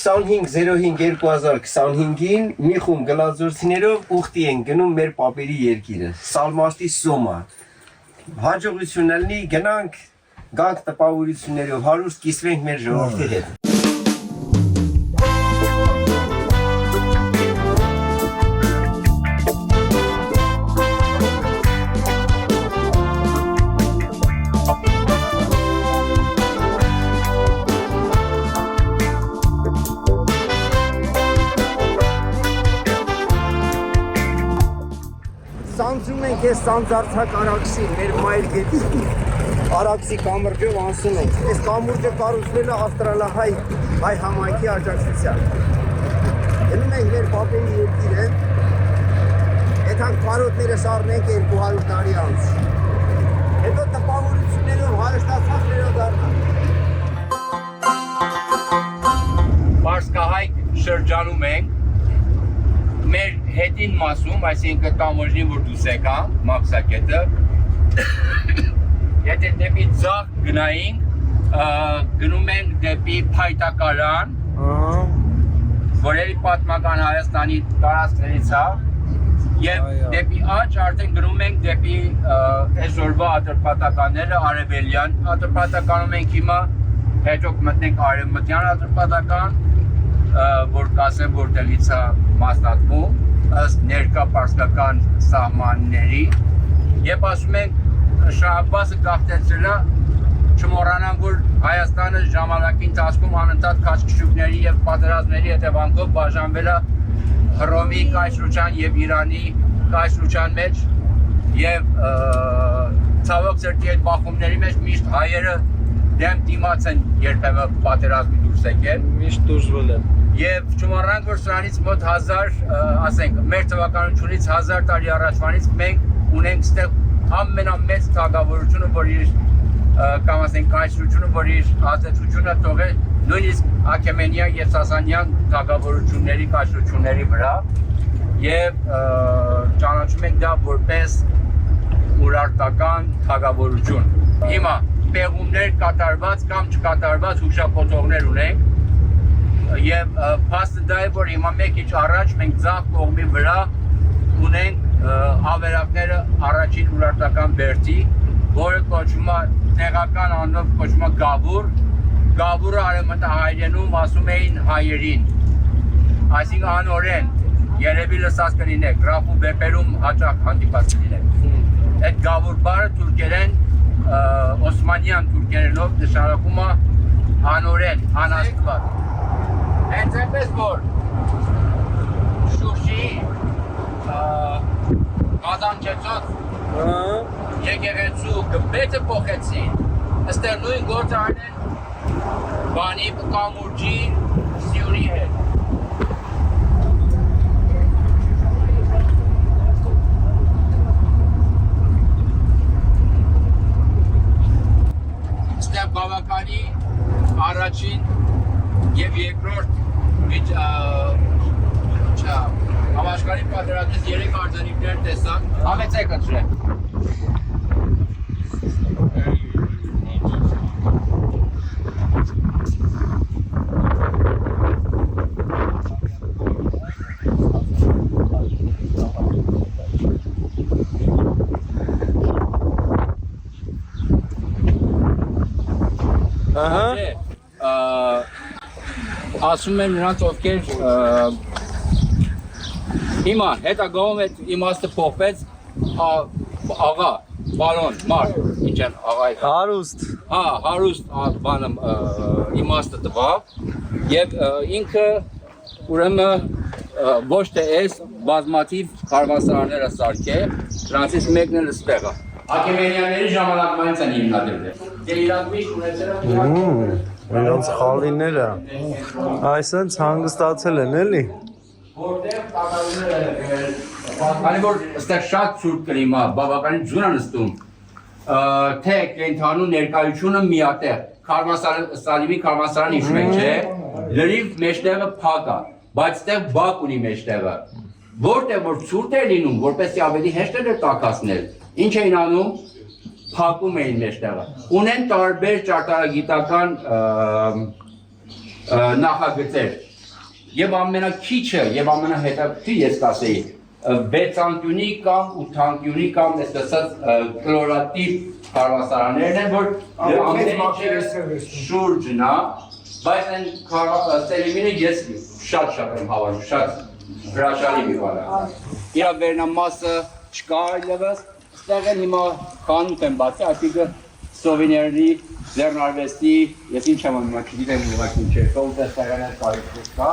25/05/2025-ին մի խումբ գլազորցիներով ուխտի են գնում մեր պապերի երկիրը, Սալմաստի Սոմա։ Հաջողություն ելնի, գնանք, գանք տպավորություններով, հարուստ կիսվենք մեր ժողովրդի հետ։ Սանձում ենք ես սանձարցակ Արաքսի, մեր մայր գետի Արաքսի կամուրջով անցնում ենք։ Այս կամուրջը կառուցվել է ավստրալահայ համայնքի աջակցությամբ։ Գնում ենք մեր պապերի երկիրը, այդքան կարոտները սառնենք 200 տարի անց։ Հետո տպավորություններով հարստացած վերադառնանք։ Պարսկահայք շրջանում ենք մեր հետին մասում, այսինքն կամուրջին, որ դուս եկան, մաքսակետը, եթե դեպի ձախ գնայինք, գնում ենք դեպի Փայտակարան, որ էլի պատմական Հայաստանի տարածքներից է, եւ դեպի աջ արդեն գնում ենք դեպի այսօրվա Ատրպատականները, արևելյան Ատրպատականում ենք հիմա, հետո մտնենք արևմտյան Ատրպատական, որ կասեմ որտեղից է մասնատվում ըստ ներկա պարսկական սահմանների եւ ասում ենք Շահաբազը գաղթեցել է չմոռանանք որ Հայաստանը ժամանակի ընթացքում անընդհատ քաշքշուկների եւ պատերազմների հետևանքով բաժանվել է Հռոմի կայսրության եւ Իրանի կայսրության մեջ եւ ցավոք սրտի այդ բախումների մեջ միշտ հայերը դեմ դիմաց են երբեմն պատերազմի դուրս եկել միշտ դժվել են Եվ չմոռանանք, որ սրանից մոտ 1000, ասենք, մեր թվականությունից 1000 տարի առաջվանից մենք ունենք ստեղ ամենամեծ թագավորությունը, որ իր կամ ասենք կայսրությունը, որ իր ազդեցությունը թողել նույնիսկ Աքեմենյան եւ Սասանյան թագավորությունների կայսրությունների վրա եւ ճանաչում ենք դա որպես ուրարտական թագավորություն։ Հիմա պեղումներ կատարված կամ չկատարված հուշափոթողներ ունենք Եվ փաստը դա է, որ հիմա մեկ քիչ առաջ մենք ձախ կողմի վրա ունենք ավերակները առաջին ուրարտական բերդի, որը կոչվում է տեղական անունով կոչվում է Գավուր։ Գավուրը արևմտահայերենում ասում էին հայերին։ Այսինքն անօրեն, երևի լսած կլինեք, գրաֆու վեպերում հաճախ հանդիպած կլինեք։ Այդ Գավուր բառը թուրքերեն, օսմանյան թուրքերենով նշանակում է անօրեն, անաստված։ Հենց այնպես որ Շուշի Կազանչեցոց եկեղեցու գմբեթը փոխեցին, այստեղ նույն գործը անեն բանի կամուրջի սյունի հետ։ Այստեղ բավականի առաջին եւ երկրորդ Համաշխարհի պատերազմից 3 արձանիկներ տեսանք, համեցեք ընտրեք։ Ասում եմ նրանց ովքեր հիմա հետագայում այդ իմաստը փոխվեց աղա, բարոն, մարդ, ինչ են աղայի հարուստ հարուստ բանը իմաստը տվավ եւ ինքը ուրեմն ոչ թե էս բազմաթիվ քարվանսարանները սարքել, դրանցից մեկն էլ ստեղ է։ Աքեմենյանների ժամանակվանից են հիմնադրվել։ Դե իրանք միշտ ունեցել են Նրանց խալիները այսպես հանգստացել են էլի Որտեղ տակարները Քանի որ այստեղ շատ ցուրտ կլիմա, բավականին ձուն է նստում, թե կենթանու ներկայությունը միատեղ, Սալիմի քարվանսարանը հիշում եք, չէ, լրիվ մեջտեղը փակ է, բայց այստեղ բակ ունի մեջտեղը, որտեղ որ ցուրտ է լինում, որպեսզի ավելի հեշտ է տաքացնել, ինչ էին անում, փակում էին մեջտեղը, ունեն տարբեր ճարտարագիտական նախագծեր, եւ ամենակիչը եւ ամենահետաքրքիր ես կասեի 6 անկյունի կամ 8 անկյունի կամ այսպես կլորատիպ կարասարաններն են, որ ամենը շուրջն է, բայց այն սելիմինը ես շատ եմ հավանել, շատ հրաշալի մի բան է։ Իր վերնամասը չկա այլևս, այստեղ են հիմա խանութ են բացի, այսինքն սովենիրների, ձեռնարվեստի, ես ինչ եմ անում, չգիտեմ ուղղակի ինչ է, կողմը ստեղանել կարիք կա։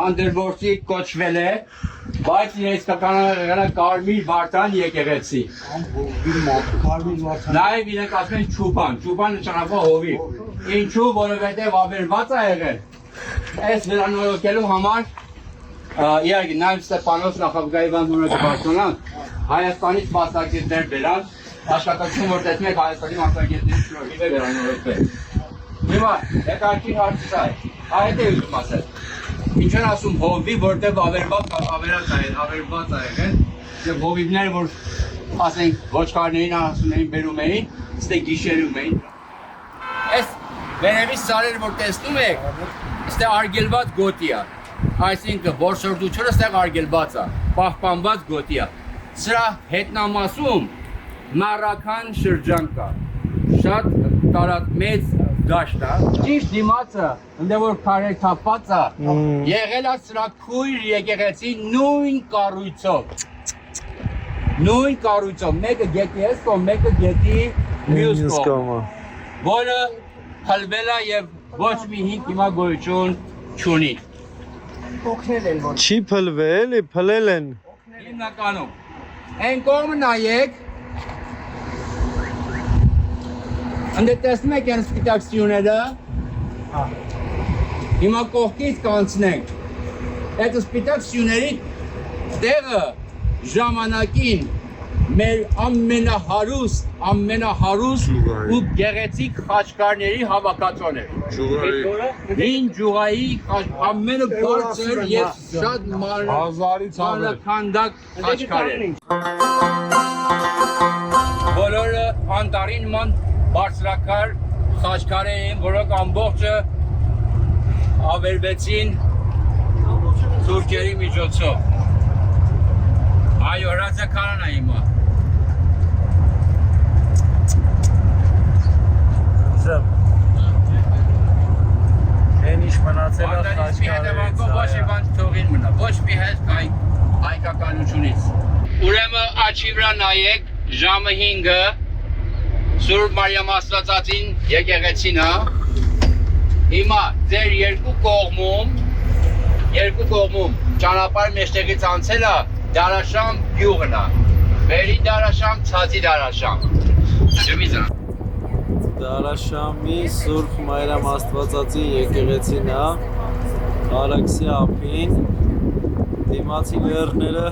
Անդերվորդի կոչվել է, բայց իսկականորեն կարմիր վարդան եկեղեցի։ Նաև իրենք ասում են չուպան, չուպանը ճանապարհ հովիվ։ Ինչու, որովհետև ավերված է եղել։ Այս վերանորոգելու համար իհարկե նաև Ստեփանոս նախագահի վանձնորոշման Հայաստանից մասնագետներ բերան, աշխատակցություն որ տեսնում եք Հայաստանի մասնագետների շնորհիվ է վերանորոգվել։ Հիմա եկարգին հարցը է, այդ է ուզում ասել։ Ինչ են ասում հովիվ, որտեղ ավերված է եղել, եւ հովիվները, որ ասենք ոչխարներին ասում էին բերում էին, ստե գիշերում էին։ Այս վերևի սարերը որ տեսնում եք, ստե արգելված գոտի է։ Այսինքն որսորդությունը ստեղ արգելված է, պահպանված գոտի է։ Սրա հետնամասում մարական շրջան կա։ Շատ տարածք դաշտ է, ճիշտ դիմացը, ընդ որ քարեր թափված է, եղել է սրա քույր եկեղեցի նույն կառույցով, մեկը գետի այս կողմ, մեկը գետի մյուս կողմ, որը փլվել է եւ ոչ մի հիմք հիմա գոյություն չունի։ Չի փլվել, փլել են։ Հիմնականում։ Այն կողմը նայեք, Անդե տեսնում եք այն սպիտակ սյուները, հիմա կողքից կանցնենք, այդ սպիտակ սյուների տեղը ժամանակին մեր ամենահարուստ ու գեղեցիկ խաչքարների հավաքածոն էր։ Հին ջուղայի ամենը բարձր և շատ մանրաքանդակ խաչքար էր։ Բոլորը անտարի նման բարձրակար խաչքարեր էին, որոնք ամբողջը ավերվեցին թուրքերի միջոցով։ Այո, հրացականն է հիմա։ Են ինչ մնացել է խաչքարերից։ Ոչ մի բան թողին մնա, ոչ մի հետ հայկականությունից։ Ուրեմն աչքի վրա նայեք, ժամը 5-ը Սուրբ Մարիամ Աստվածածին եկեղեցին է, հիմա ձեր երկու կողմում ճանապարհ մեջտեղից անցել է Դարաշամ գյուղն է, վերի Դարաշամ, ցածի Դարաշամ, ջմիզը։ Դարաշամի Սուրբ Մարիամ Աստվածածի եկեղեցին է, Արաքսի ափին, դիմացի լեռները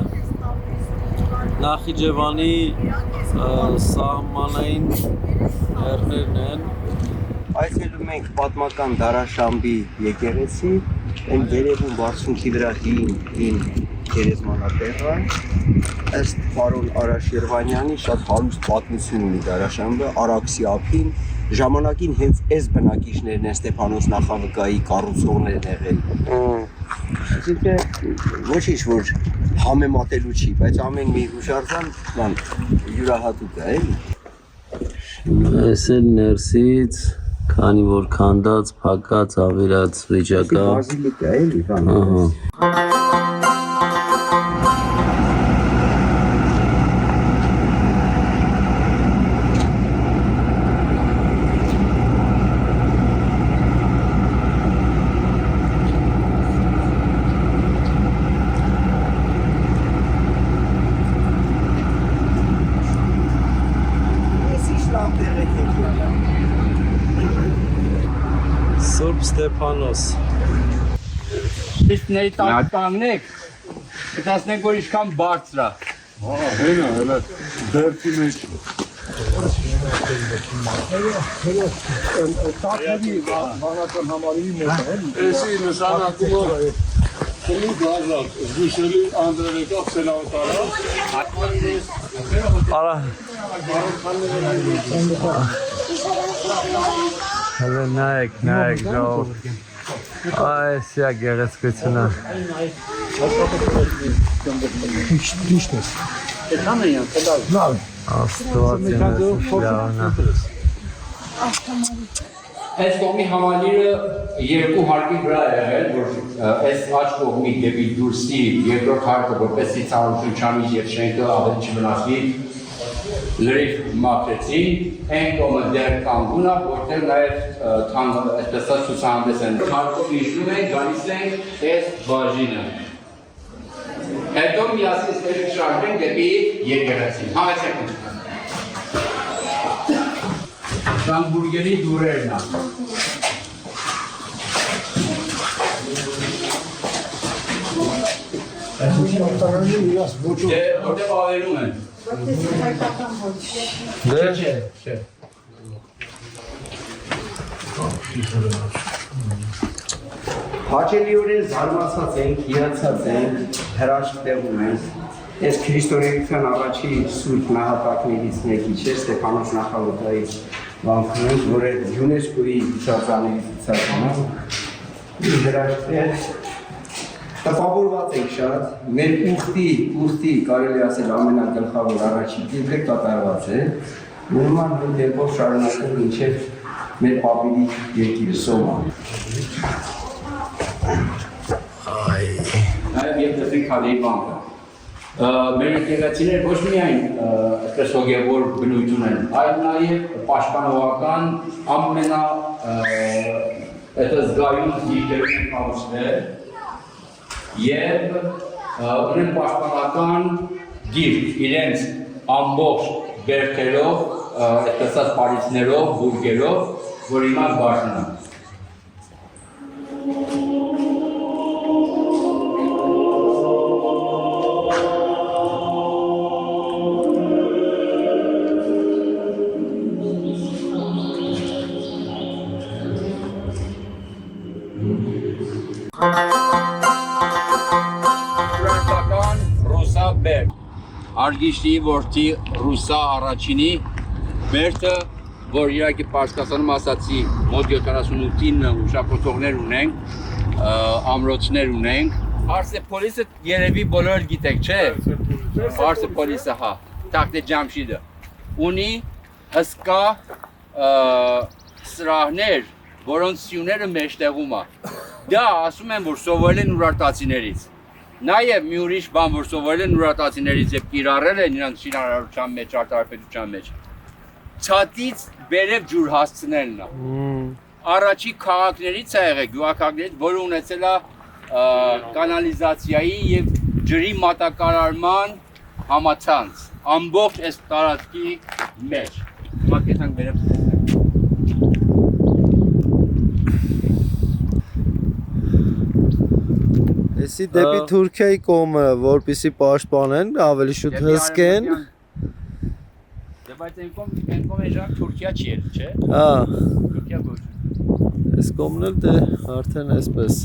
Նախիջևանի սահմանային լեռներն են։ Այցելում ենք պատմական Դարաշամբի եկեղեցի, այն վերևում բարձունքի վրա հին գերեզմանատեղը, ըստ պարոն Արաշ Երվանյանի շատ հարուստ պատմություն ունի Դարաշամբը, Արաքսի ափին, ժամանակին հենց այս բնակիչներն են Ստեփանոս նախագահի կառուցողներն եղել։ Այսինքն ոչինչ որ համեմատելու չի, բայց ամեն մի հուշարձան յուրահատուկ է, էլի։ Այս էլ ներսից, քանի որ քանդած, փակած, ավերած վիճակա։ Բազիլիկա է, էլի, բան։ Սուրբ Ստեփանոս։ Իսկ ների տակ կանգնեք, կտասնենք, որ իշքան բարձր է։ Հենա, դերքի մեջ։ Տակների վանական համարի մոտ է։ Էսի նշանակումը քնի գազակ, զգուշելի անդրերեկավ սելավտարա։ Արա։ Հələ նայեք, ժող։ Այս է գեղեցկությունը։ Աստված ինձ Այս կողմի համալիրը երկու հարկի վրա է եղել, որ այս աջ կողմի դեպի դուրսի երկրորդ հարկը որպեսզի ծառայություն չանի եւ շենքը ավելի չվնասվի, լրիվ մաքրեցին, այն կողմը դեռ կանգուն է, որտեղ նաեւ այդպես ցուցահանդես են։ Հարկով իջնում են, գալիս են այս բաժինը։ Հետո միասին ստեղի շարժեն դեպի եկեղեցին։ Համեցեք։ Համբուրգերի դուրերն է։ Որտեղ ավերում են։ Չէ։ Հաճելիորեն զարմացած ենք, հիացած ենք, հրաշք տեղում ենք։ Այս քրիստոնեության առաջի սուրբ նահատակներից մեկի չէ, Ստեփանոս նախավոտայից վանքնենք, որ ՅՈՒՆԵՍԿՕ-ի ցուցակներից ցուցակն է։ Հրաշքներ տպավորված ենք շատ, մեր ուխտի կարելի ասել ամենագլխավոր առաջի դեպքը կատարված է։ Նորմալ դեպքով շարունակել մինչև մեր պապերի երկիրը Սոմա։ Նաև եւ դեպի քալի բանկը։ Մեր եկեղեցիներ ոչ միայն այսպես հոգևոր բնույթ ունեն, այլ նաև պաշտպանողական ամենա զգայուն դիրքերում են կառուցվել եւ ունեն պաշտպանական դիրք իրենց ամբողջ բերքերով, այսպես պարիսներով, բուրգերով, որ հիմա բարձրն է։ Արգիշտի որդի Ռուսա առաջինի բերդը, որ իրակի Պարսկաստանում ասացի մոտ 78-9 ուշապոտողներ ունենք, ամրոցներ ունենք։ Պարսեպոլիսը երևի բոլոր գիտեք, չէ՞։ Պարսեպոլիսը, հա, Տախտե Ջամշիդը ունի հսկա սրահներ, որոնց սյուները մեջտեղում է։ Դա ասում են, որ սովորել են ուրարտացիներից։ Նաև մի ուրիշ բան, որ սովորել են ուրարտացիներից եւ կիրառել են իրանք շինարարության մեջ, արտարբերության մեջ։ Ցածից վերև ջուր հասցնելն է։ Առաջի քաղաքներից է եղել, գյուղաքաղաքներից, որը ունեցել է կանալիզացիայի եւ ջրի մատակարարման համացանց ամբողջ այս տարածքի մեջ։ Հիմա կեցանք վերև Էսի դեպի Թուրքիայի կողմը, որպեսզի պաշտպանեն, ավելի շուտ հսկեն։ Դե բայց այն կողմը ժամ Թուրքիա չի էլ, չէ՞։ Հա։ Թուրքիա ոչ։ Այս կողմն էլ դե արդեն այսպես։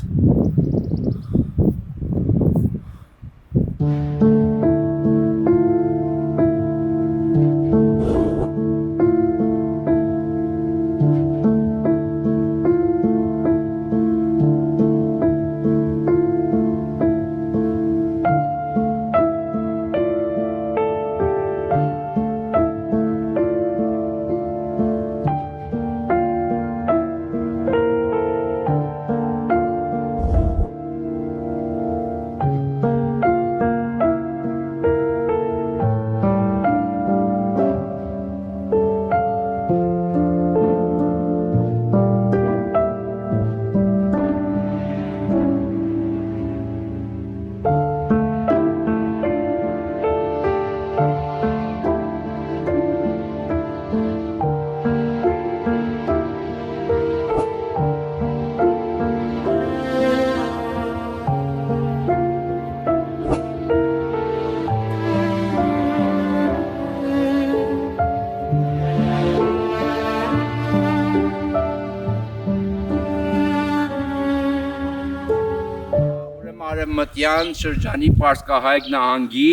արևմտյան շրջանի Պարսկահայք նահանգի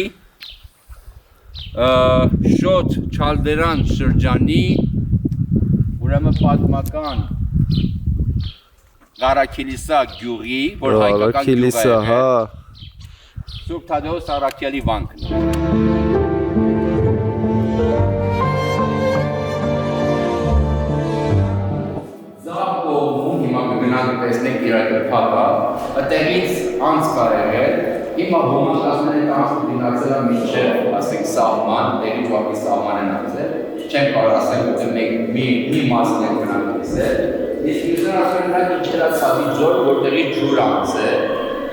շոտ Չալդերան շրջանի ուրեմն պատմական Ղարաքիլիսա գյուղի, որ հայկական գյուղ է, հա։ Սուրբ Թադեոս Առաքյալի վանքն է։ Հիմա կգնանք տեսնենք իրակապակը, այդտեղից անց կա եղել, հիմա ոմանք ասում են անց դինացել է մինչև, ասենք, սահման, տեղից ուղղակի սահման են անցել, չեմ կարող ասենք, որ մի մասն են գնանք տեսել, իսկ մյուսներ ասում են նա մինչև ցավի ձոր, որտեղի ջուր անցել,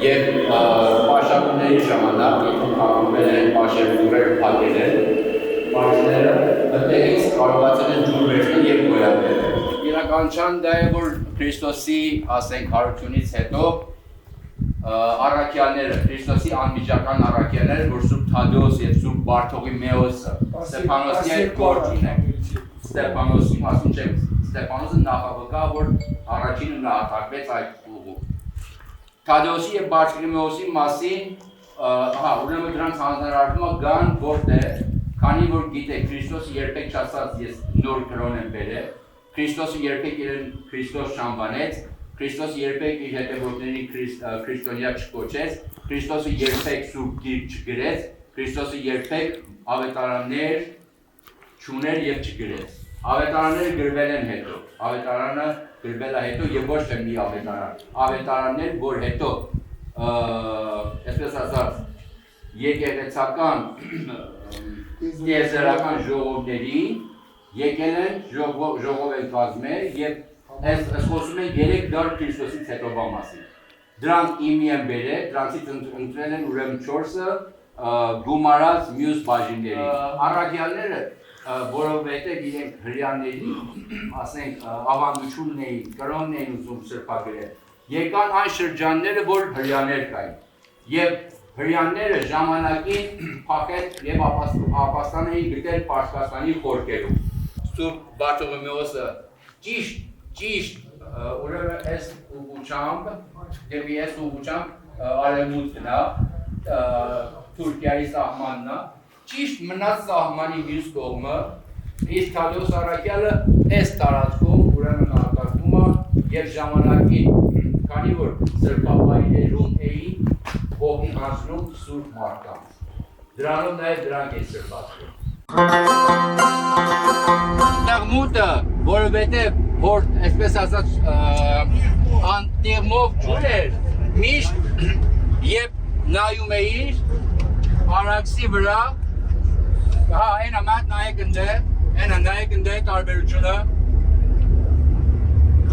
եւ պաշարումների ժամանակ, երբ կապվել են պաշեր ջուրեր փակել են, պաշները այդտեղից կարողացել են ջուր վերցնել եւ գոյատել։ Իրականության դա է, որ Քրիստոսի, ասենք, հարությունից հետո առաքյալները, Քրիստոսի անմիջական առաքյալները, որ Սուրբ Թադեոս եւ Սուրբ Բարթողիմեոսը, Ստեփանոսի հետ գործ ունեն։ Ստեփանոսի մասին չենք, Ստեփանոսը նախավկա, որ առաջինը նահատակվեց այդ ուղու։ Թադեոսի եւ Բարթողիմեոսի մասին, ուրեմն դրանց հանրարարումը կան որտեղ, քանի որ գիտեք, Քրիստոսը երբեք չասաց ես նոր կրոն եմ բերել, Քրիստոսը երբեք իրեն Քրիստոս չանվանեց, Քրիստոսը երբեք իր հետևորդներին քրիստոնյա չկոչեց, Քրիստոսը երբեք սուրբ գիրք չգրեց, Քրիստոսը երբեք ավետարաններ չուներ եւ չգրեց։ Ավետարանները գրվել են հետո, ավետարանը գրվել է հետո եւ ոչ թե մի ավետարան, ավետարաններ, որ հետո, այսպես ասած, եկեղեցական տիեզերական ժողովներին եկել են ժողով են կազմել եւ այս խոսում են 3 դար Քրիստոսից հետո բա մասին։ Դրանք իմի են բերել, դրանցից ընտրել են ուրեմն 4-ը գումարած մյուս բաժինների։ Առաքյալները, որովհետեւ իրենք հрьяաների, ասենք, ավանդությունն էին, կրոնն էին ուզում սրբագրել, եկան այն շրջանները, որ հрьяաներ կային։ Եվ հрьяաները ժամանակին փակել եւ ապաստան էին գտել Պարսկաստանի խորքերում։ Սուրբ Բարթողիմեոսը ճիշտ ուրեմն այս ուղղությամբ դեպի այս ուղղությամբ արևմուտքն է, Թուրքիայի սահմանն է, ճիշտ մնաց սահմանի մյուս կողմը, իսկ Թադեոս Առաքյալը այս տարածքում ուրեմն նահատակվում է եւ ժամանակին, քանի որ սրբավայրերում էին ողի անցնում սուրբ մարդկանց։ Դրանով նաև դրանք են սրբացվում։ Տաղմուտը, որովհետև որ այսպես ասած անտեղմով ջուր էր, միշտ երբ նայում էիր Արաքսի վրա, այնա մատ նայեք ընդե տարբերությունը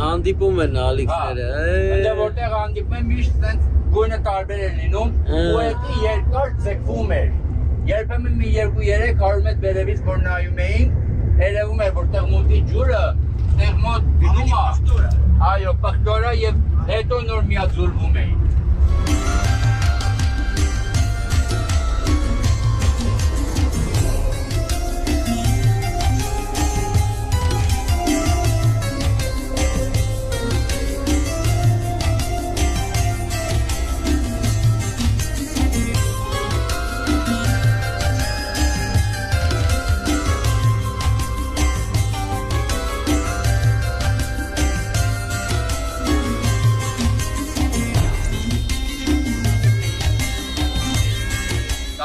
Հանդիպում են ալիքները։ Այնտեղ որտեղ հանդիպում են միշտ տենց գույնը տարբեր է լինում, ու էդի երկար ձգվում էր։ Երբեմն մի 2-3 հարմետ վերևից որ նայում էինք, երևում էր որ տղմուտի ջուրը տղմոտ գնում է, այո, պղտորա եւ հետո նոր միաձուլվում էին։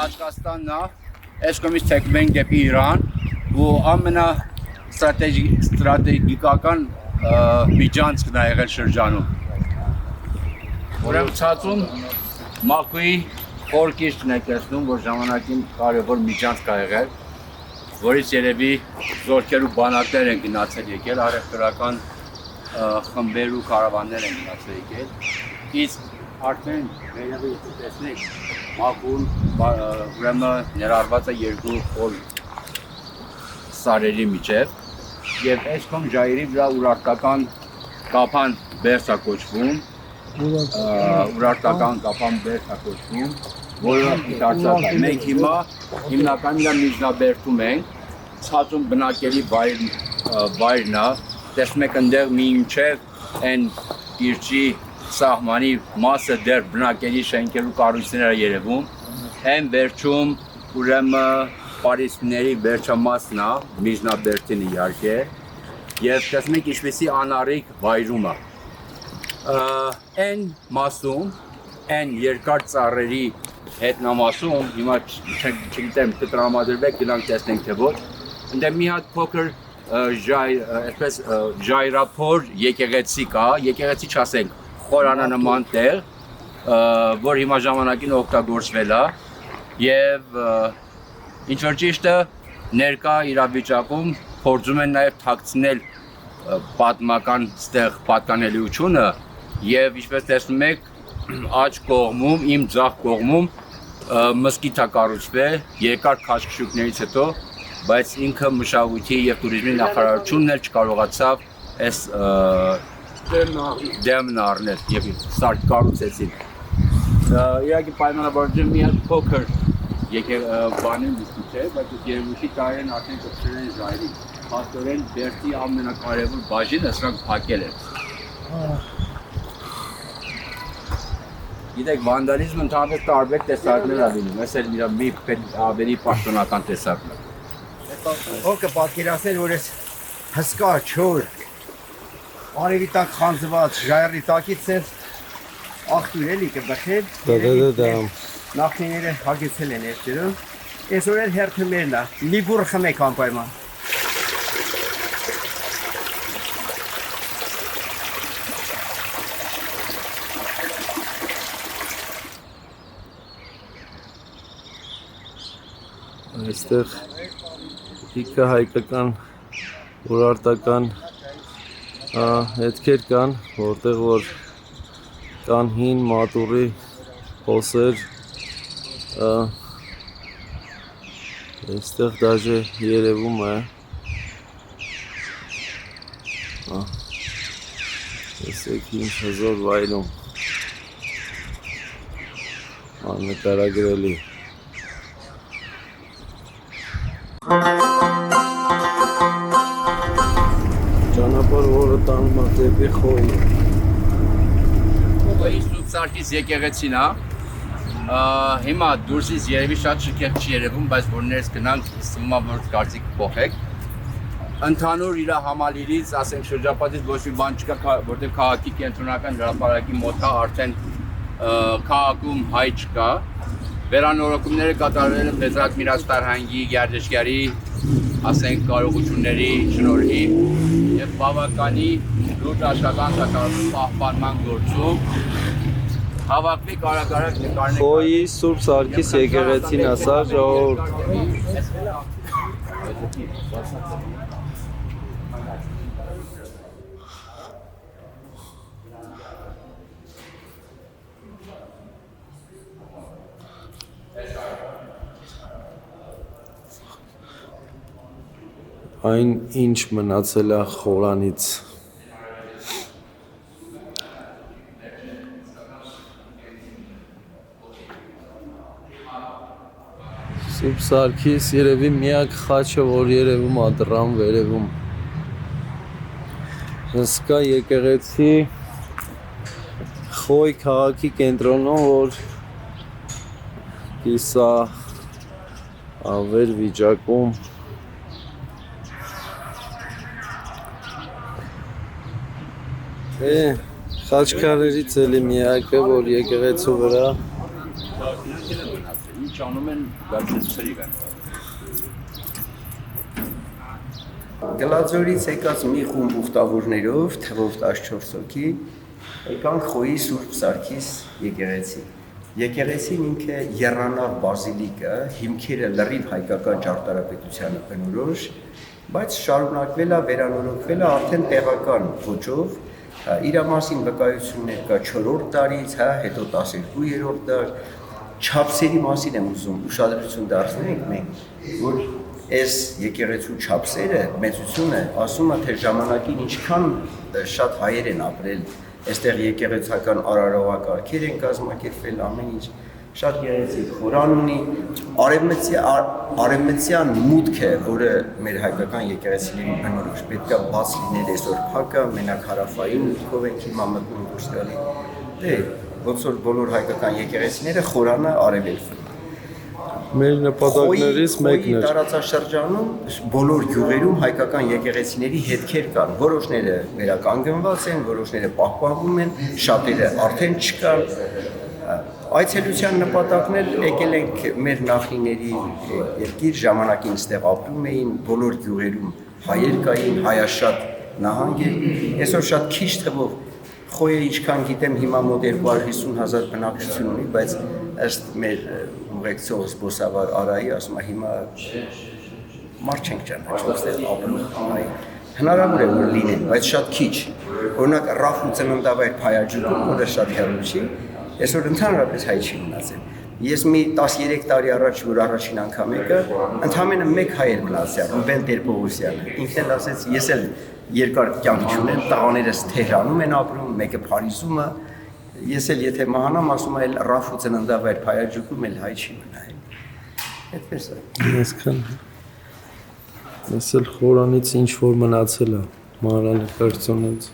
Տաճկաստանն է, այս կողմից թեքվում ենք դեպի Իրան ու ամենա ստրատեգիկական միջանցքն է եղել շրջանում։ Ուրեմն ցածում Մաքուի խորքիչն է տեսնում, որ ժամանակին կարևոր միջանցք է եղել, որից երևի զորքեր ու բանակներ են գնացել եկել, առևտրական խմբեր ու կարավաններ են գնացել եկել, իսկ արդեն վերևից տեսնեք Մաքուն ուրեմն ներառված է 2 խոր սարերի միջև եւ այս կողմ ժայռի վրա ուրարտական կափան բերս է կոչվում, որը դարձած է։ Մենք հիմա հիմնականին միջնաբերդում ենք, ցածում բնակելի վայրն է, տեսնում եք ընդեղ մինչև այն կիրճի սահմանի մասը դեռ բնակելի շենքերու կառույցները երևում, այն վերջում ուրեմն Պարիսների վերջամասն է, Միջնաբերդին իհարկե, եւ տեսնում եք ինչպեսի անառիկ վայրում է։ Այն մասում, այն երկար ծառերի հետնամասում, հիմա չգիտեմ կտրամադրվեք, գնանք տեսնենք թե ոչ, ընդ մի հատ փոքր ժայռափոր եկեղեցի կա, եկեղեցի չասենք, խորանանման տեղ, որ հիմա ժամանակին օգտագործվել է եւ ինչ որ ճիշտը ներկա իրավիճակում փորձում են նաեւ թաքցնել պատմական ստեղ պատկանելիությունը եւ ինչպես տեսնում եք աջ կողմում, իմ ձախ կողմում մզկիթ է կառուցվել երկար քաշքշուկներից հետո, բայց ինքը մշակույթի եւ туриզմի նախարարությունն էլ չկարողացավ այս դեմն առնել եւ սարք կառուցեցին։ Իհարկե պայմանավորվում մի հատ փոքր բանին դիսկուտ է, բայց երևույթի տարեն արդեն կփչել են ժայռի։ Հաստորեն Բերդի ամենակարևոր բաժինը սրանք փակել են։ Գիտեք, վանդալիզմը ընդհանրապես տարբեր տեսակներ ա լինում, այս էլ իր մի ավելի պաշտոնական տեսակն է։ Հոգը պատկերացնել, որ ես հսկա, չոր, արևի տակ խանձված, ժայռի տակից էր աղտուր էլի կբխել, նախնիները հագեցել են երջերում, ես որ էլ հերթումերն է, լիբուր խմեք անպայման։ Այստեղ իքը հայկական ուրարտական հետքեր կան, որտեղ որ կան հին մատուռի հոսեր, այստեղ դաժե երևում է, տեսեք ինչ հզոր վայրում, աննկարագրելի։ Ճանապարհ, որը տանում է դեպի Խոյի։ Խոյի Սուրբ Սարգիս եկեղեցին է։ Հիմա դուրսից երևի շատ շքեղ չի երևում, բայց որ ներս գնանք, թվում է որ կարծիք փոխեք։ Ընդհանուր իր համալիրից, ասենք շրջապատից ոչ մի բան չկա, որտեղ քաղաքի կենտրոնական հրապարակի մոտ է արդեն քաղաքում հայ չկա։ Վերանորոգումները կատարվել են Բեզրատ Միրաստարհանգի, Գերդեշկյարի, ասենք կարողությունների շնորհիվ եւ բավականի լուրջ աշխատանք կատարվում պահպանման գործում։ Հավաքվի կարակարակ նկարներ։ Խոյի Սուրբ Սարգիս եկեղեցին ասա ժողովուրդ։ Այն ինչ մնացել է խորանից։ Սուրբ Սարգիս երևի միակ խաչը, որ երևում է դռան վերևում։ Հսկա եկեղեցի Խոյ քաղաքի կենտրոնում, որ կիսա ավեր վիճակում խաչքարերից էլի միակը, որ եկեղեցու վրա ինչ անում են գալիս ծրիվ են։ Գլաձորից եկած մի խումբ ուխտավորներով, թվով 14 հոգի, եկանք Խոյի Սուրբ Սարգիս եկեղեցի։ Եկեղեցին ինքը եռանավ բազիլիկա, հիմքերը լրիվ հայկական ճարտարապետությանը բնորոշ, բայց շարունակվել է, վերանորոգվել է արդեն տեղական ոճով, իր մասին վկայություններ կա 4-րդ դարից, հետո 12-րդ դար, չափսերի մասին եմ ուզում ուշադրություն դարձնենք մենք, որ այս եկեղեցու չափսերը, մեծությունը ասում է, թե ժամանակին ինչքան շատ հայեր են ապրել, այստեղ եկեղեցական արարողակարգեր են կազմակերպվել, ամեն ինչ շատ գեղեցիկ խորան ունի, արևմտյան մուտքը, որը մեր հայկական եկեղեցիների բնորոշ պետք է բաց լինել այսօր փակը, մենակ հարավային մուտքով ենք հիմա մտնում դուրս գալի, ոնց որ բոլոր հայկական եկեղեցիները խորանը արևելքում։ Մեր նպատակներից մեկն էր։ Տարածաշրջանում բոլոր գյուղերում հայկական եկեղեցիների հետքեր կան, որոշները վերականգնված են, որոշները պահպանվում են, շատերը արդեն չկան։ Այցելության նպատակն էլ եկել ենք մեր նախնիների երկիր, ժամանակին ստեղ ապրում էին, բոլոր գյուղերում հայեր կային, հայաշատ նահանգ էր, այսօր շատ քիչ թվով Խոյը ինչքան գիտեմ հիմա մոտ 250,000 բնակչություն ունի, բայց ըստ մեր ուղեկցող զբոսավար Արայի ասում է հիմա մարդ չենք ճանաչում, այստեղ ապրում հայ։ Հնարավոր է որ լինեն, բայց շատ քիչ։ Օրինակ Ռաֆու ծննդավայր Փայաջուկում, որը շատ հեռու չի, այսօր ընդհանրապես հայ չի մնացել։ Ես մի 13 տարի առաջ որ առաջին անգամ եկա, ընդամենը մեկ հայ էր մնացել, Ռուբեն Տեր-Պողոսյանը։ Ինքն էլ ասեց, ես էլ երկար կյանք չունեմ, տղաներս Թեհրանում են ապրում, մեկը Փարիզում է։ Ես էլ եթե մահանամ, ասում եմ, Ռաֆու ծննդավայր Փայաջուկում էլ հայ չի մնա։ Այդպես է։ Այսքան։ Ես էլ խորանից ինչ որ մնացել է, մանրանկարծունից։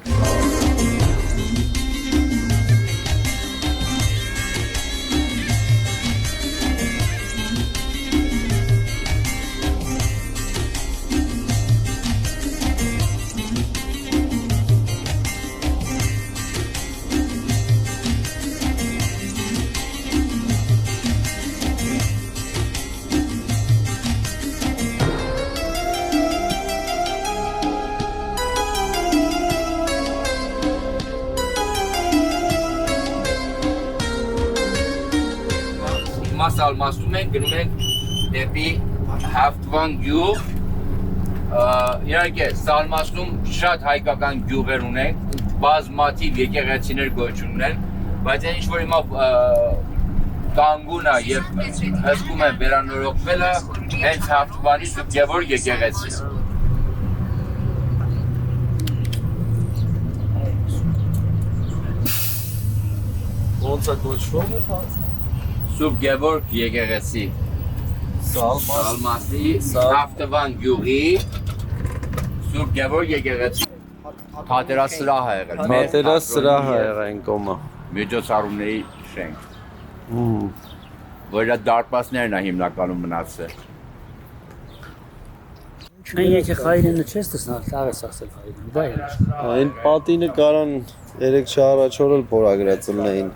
Սալմաստում ենք, գնում ենք դեպի Հավթվան գյուղ, իհարկե Սալմաստում շատ հայկական գյուղեր ունենք, բազմաթիվ եկեղեցիներ գոյություն ունեն, բայց այն ինչ-որ հիմա կանգուն է և հսկում է վերանորոգվելը, հենց Հավթվանի Սուրբ Գևորգ եկեղեցին։ Ոնց է կոչվում։ Սուրբ Գևորգ եկեղեցի Սալմաստի Հավթվան գյուղի Սուրբ Գևորգ եկեղեցի Պատերասրահ է եղել։ Պատերասրահ է եղել այն կողմը։ Միջոցառումների շենք։ Որը դարպասներն է հիմնականում մնացել։ Այն եկեղայինը չես տեսնել, լավ է ասել հայինը, դա է։ Այն պատինը կարան 3 առաջ օրել փորագրած լինեին։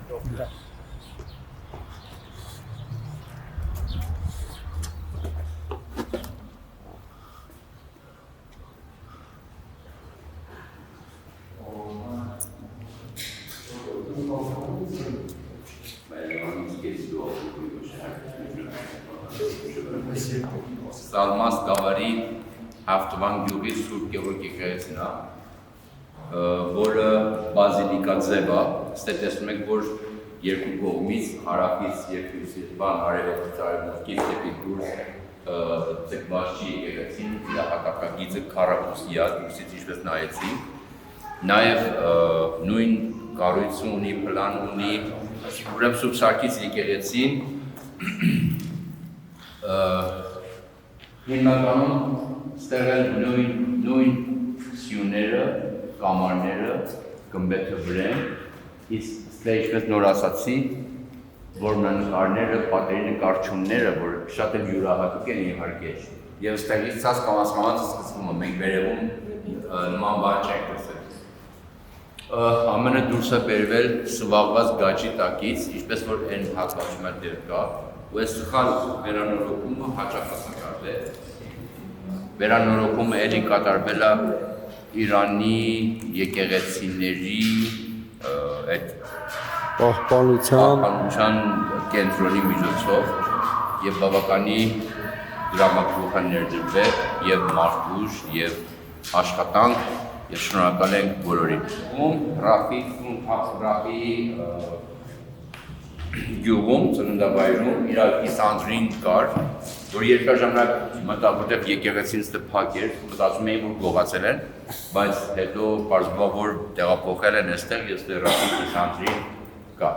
Սալմաստ գավառի Հավթվան գյուղի Սուրբ Գևորգ եկեղեցին է, որը բազիլիկա ձև է, ստե տեսնում եք, որ երկու կողմից, հարավից երկու արևելքից արևմուտքից դեպի դուրս ձգված չի եկեղեցին, իր հատակագիծը քառակուսի է, դուրսից ինչպես նայեցի, նաև նույն կառույցը ունի, պլան ունի, ուրեմն Սուրբ Սարգիս եկեղեցին հիմնականում ստեղել նույն սյուները, կամարները, գմբեթը վրեն, իսկ ստե ինչպես նոր ասացի, որ նկարները, պատերի նկարչումները, որ շատ էլ յուրահատուկ են իհարկե, եւ ստեղից ցած կամաց սկսվում է, մենք վերևում նման բան չենք տեսել։ Ամենը դուրս է բերվել սվաղված գաճի տակից, ինչպես որ այն հատվածում է դեր կա, ու այս սխալ վերանորոգումը հաճախ է վերանորոգումը էլի կատարվել է Իրանի եկեղեցիների այդ պահպանության կենտրոնի միջոցով եւ բավականի դրամատուրգ է ներդրվել եւ մարդուժ եւ աշխատանք եւ շնորհակալ ենք բոլորին։ Ռաֆի գյուղում, ծննդավայրում իր Իսանդրին կար, որ երկար ժամանակ մտավ, որտեղ եկեղեցին ստե փակ էր, մտածում էին, որ գողացել են, բայց հետո պարզվավ, որ տեղափոխել են այստեղ, ես դեռ Ռաֆի Իսանդրին կա։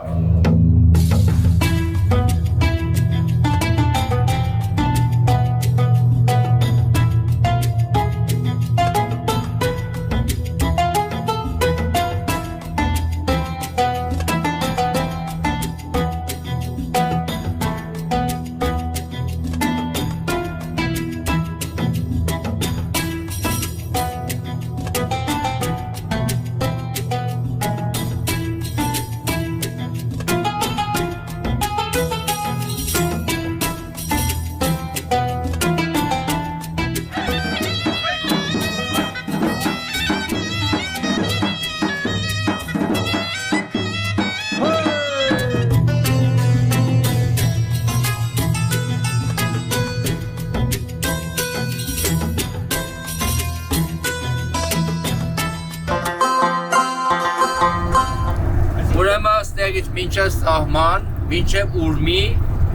Այստեղից մինչև սահման, մինչև Ուրմի,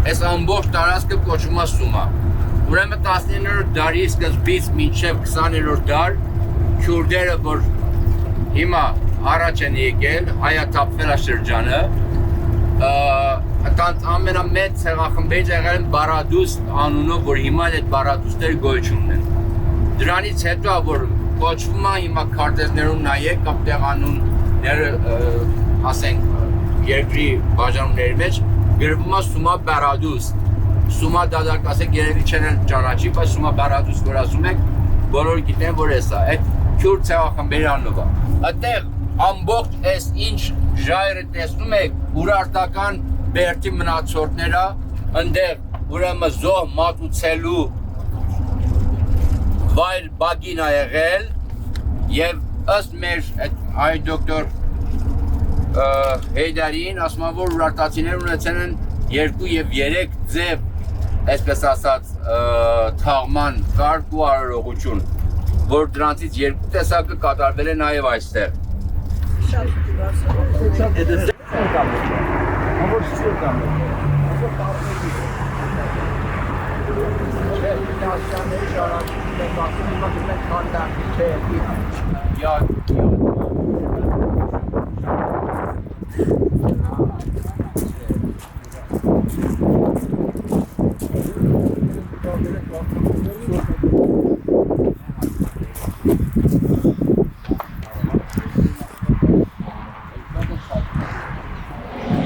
այս ամբողջ տարածքը կոչվում է Սումա։ Ուրեմն 19-րդ դարի սկզբից մինչև 20-րդ դար քյուրդերը, որ հիմա առաջ են եկել, հայաթափվել է շրջանը, ամենամեծ ցեղախմբերից եղել են Բարադուստ անունով, որ հիմա այդ Բարադուստերը գոյություն ունեն։ Դրանից հետո որ կոչվում է հիմա քարտեզներում նայեք կամ տեղանունները, ասենք երկրի բաժանումների մեջ գրվում է Սումա Բարադուստ։ Սումա դադարք ասեք երևի չեն էլ ճանաչի, բայց Սումա Բարադուստ որ ասում եք, բոլորը գիտեն որ էս է, այդ քյուրդ ցեղախմբերի անունով է։ Այդտեղ ամբողջ այս ինչ ժայռը տեսնում եք, ուրարտական բերդի մնացորդները, ընդեղ ուրեմն զոհ մատուցելու վայր բագին է եղել եւ ըստ մեր այ դոկտոր Հեյդարին ասում է որ ուրարտացիները ունեցել են 2 եւ 3 ձև, այսպես ասած, թաղման կարգ ու արարողություն, որ դրանցից 2 տեսակը կատարվել է նաեւ այստեղ։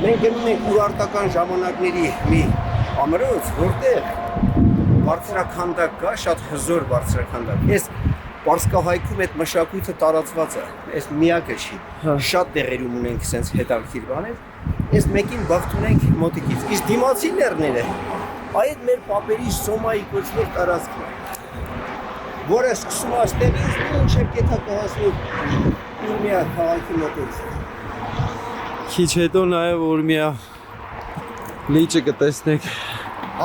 Մենք գնում ենք ուրարտական ժամանակների մի ամրոց, որտեղ բարձրաքանդակ կա, շատ հզոր բարձրաքանդակ։ Այս Պարսկահայքում այդ մշակույթը տարածված է, այս միակը չի։ Շատ տեղերում ունենք sense հետաքրքիր բաներ։ Այս մեկին բախտ ունենք մոտիկից։ Իսկ դիմացի լեռները, այդ մեր պապերի Սոմայի կոչվող տարածքն է, որը սկսում է այստեղից մինչև Գեթակը հասնում Ուրմիա քաղաքի մոտից։ Քիչ հետո նաև Ուրմիա լիճը կտեսնեք։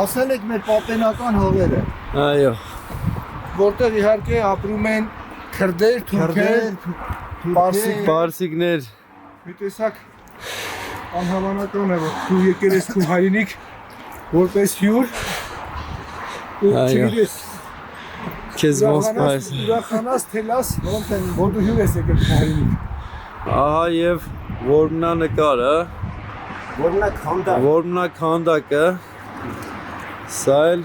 Ասել եք մեր պապենական հողերը, Այո, որտեղ իհարկե ապրում են քրդեր, թուրքեր, պարսիկներ։ մի տեսակ անհավանական է, որ դու եկել ես քո հայրենիք որպես հյուր ու չգիտես Քեզ ոնց պայս։ ուրախանաս թելաս, որ դու հյուր ես եկել քո հայրենիք։ Ահա եւ Որմնա նկարը, Որնա քանդակ, Որմնա քանդակը, սա էլ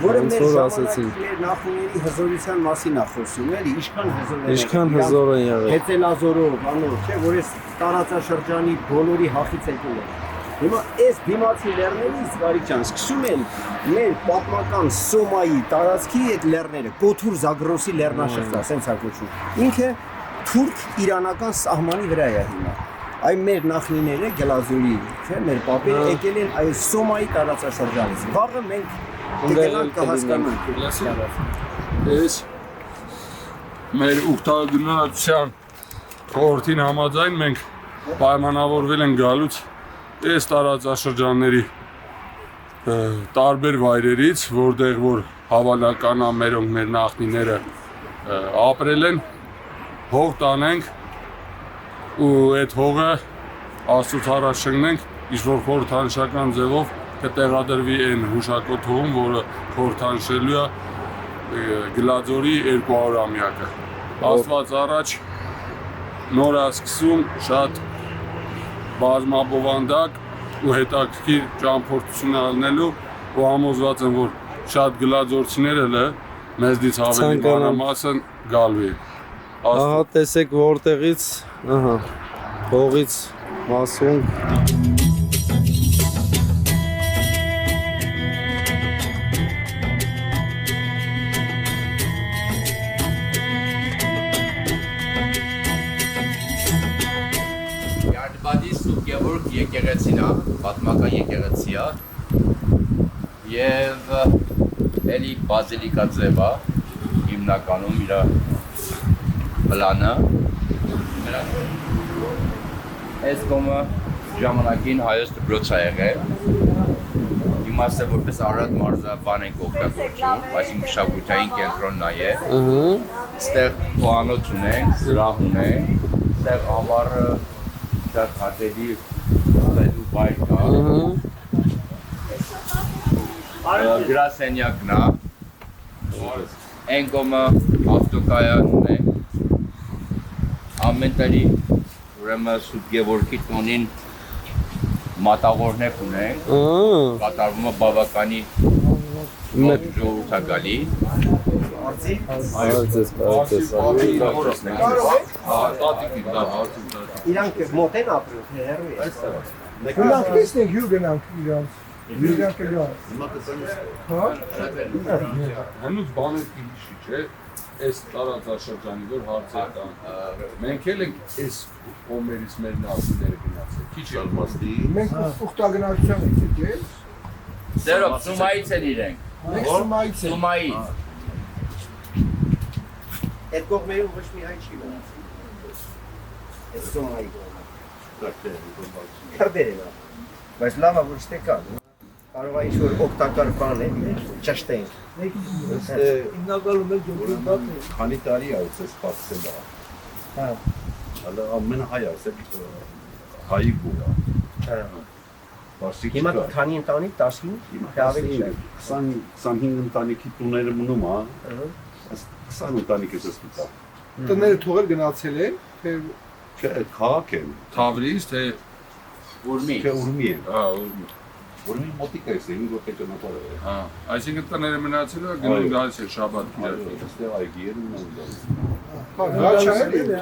որը ոնց մեր որ ժամանակի ասեցին։ մեր նախնիների հզորության մասին է խոսում, էլի, Ինչքան հզոր են եղել։ Հեծելազորով, անոր, չէ, որ այս տարածաշրջանի բոլորի հախից եկել է։ Հիմա այս դիմացի լեռներից Վարիջան սկսում են մեր պատմական Սոմայի տարածքի այդ լեռները, Կոթուր Զագրոսի լեռնաշղթա, ասենց ակոչում։ Ինքը թուրք-իրանական սահմանի վրա է հիմա։ Այն մեր նախնիները Գելազորի, չէ, մեր պապերը եկել են այս Սոմայի տարածաշրջանից։ Վաղը մենք կգնանք կհասկանանք։ Ես մեր ուխտագնացության խորհրդին համաձայն մենք պայմանավորվել են գալուց այս տարածաշրջանների տարբեր վայրերից, որտեղ որ հավանական է մերոնք մեր նախնիները ապրել են, հող տանենք ու այդ հողը Աստծուց առաջ շննենք, ինչ-որ խորհրդանշական ձևով կտեղադրվի այն հուշակոտ հողում, որը խորհրդանշելու է Գլաձորի 200-ամյակը։ Աստված առաջ նոր է սկսում շատ բազմաբովանդակ ու հետաքրքիր ճամփորդություն անելու ու համոզված եմ, որ շատ գլաձորցիներ էլ մեզնից ավելի մանրամասն գալու են։ Ահա տեսեք որտեղից, ահա, հողից մասում Յարդբադի Սուրբ Գևորգ եկեղեցին է, պատմական եկեղեցի է եւ էլի բազիլիկա ձև է, հիմնականում իր պլանը։ Այս կողմը ժամանակին հայոց դպրոց է եղել։ Իմաստը որպես առատ մարզաբան ենք օգտագործում, այսինքն մշակութային կենտրոնն է։ Այստեղ խոհանոց ունենք, զրահ ունենք, այստեղ ամառը շատ հատելի ստելու բայր կա։ Գրասենյակն է։ Այն կողմը ավտոկայան ունե։ Ամեն տարի ուրեմն Սուրբ Գևորգի տոնին մատաղորներ ունենք։ Կատարվում է բավականի մեծ ժողովրդակալի։ Իրանք մոտ են ապրում, թե հեռու է։ Գնանք տեսնենք հյուր գնանք իրանց։ Իրանք գա։ Հա։ Հնուց բաներ կիլիշի չէ, այս տարածաշրջանի որ հարցեր կան։ Մենք էլ ենք այս կոմերից մեր նախիները գնացել։ Քիչ ալմաստի։ Մենք ուխտագնացության ենք եկել։ Դերով Սումայից են իրենք։ Մենք Սումայից ենք։ Սումայից։ Այդ կողմերում ոչ մի հայ չի մնացել։ Այդ Սումայի կողմը։ Քրդեր են ապրում։ Բայց լավ է որ չտեկան։ Կարող է ինչ-որ օգտակար բան է, ճշտենք։ Հիմնականում էլ ջոկերտատն է։ Քանի տարի է այս սպասել է։ Հա։ Հələ ամեն հայ է, հայի գուր է։ Հա։ Բասիկ Հիմա քանի ընտանիք 15 թե ավելի չէ։ 20-25 ընտանիքի տուները մնում է։ 20 ընտանիք է ստացա։ Տները թողել գնացել են, թե Չէ, քաղաք են։ Թավրից թե Ուրմի։ Չէ, ուրմի են։ հա ուրմի։ Ուրմի մոտիկ է, ինձ որտեղ ճանապարհ է։ Հա, այսինքն տները մնացել է գնում գալիս է շաբաթ Այո, գիրը։ այստեղ այգի են ու հաճայել է։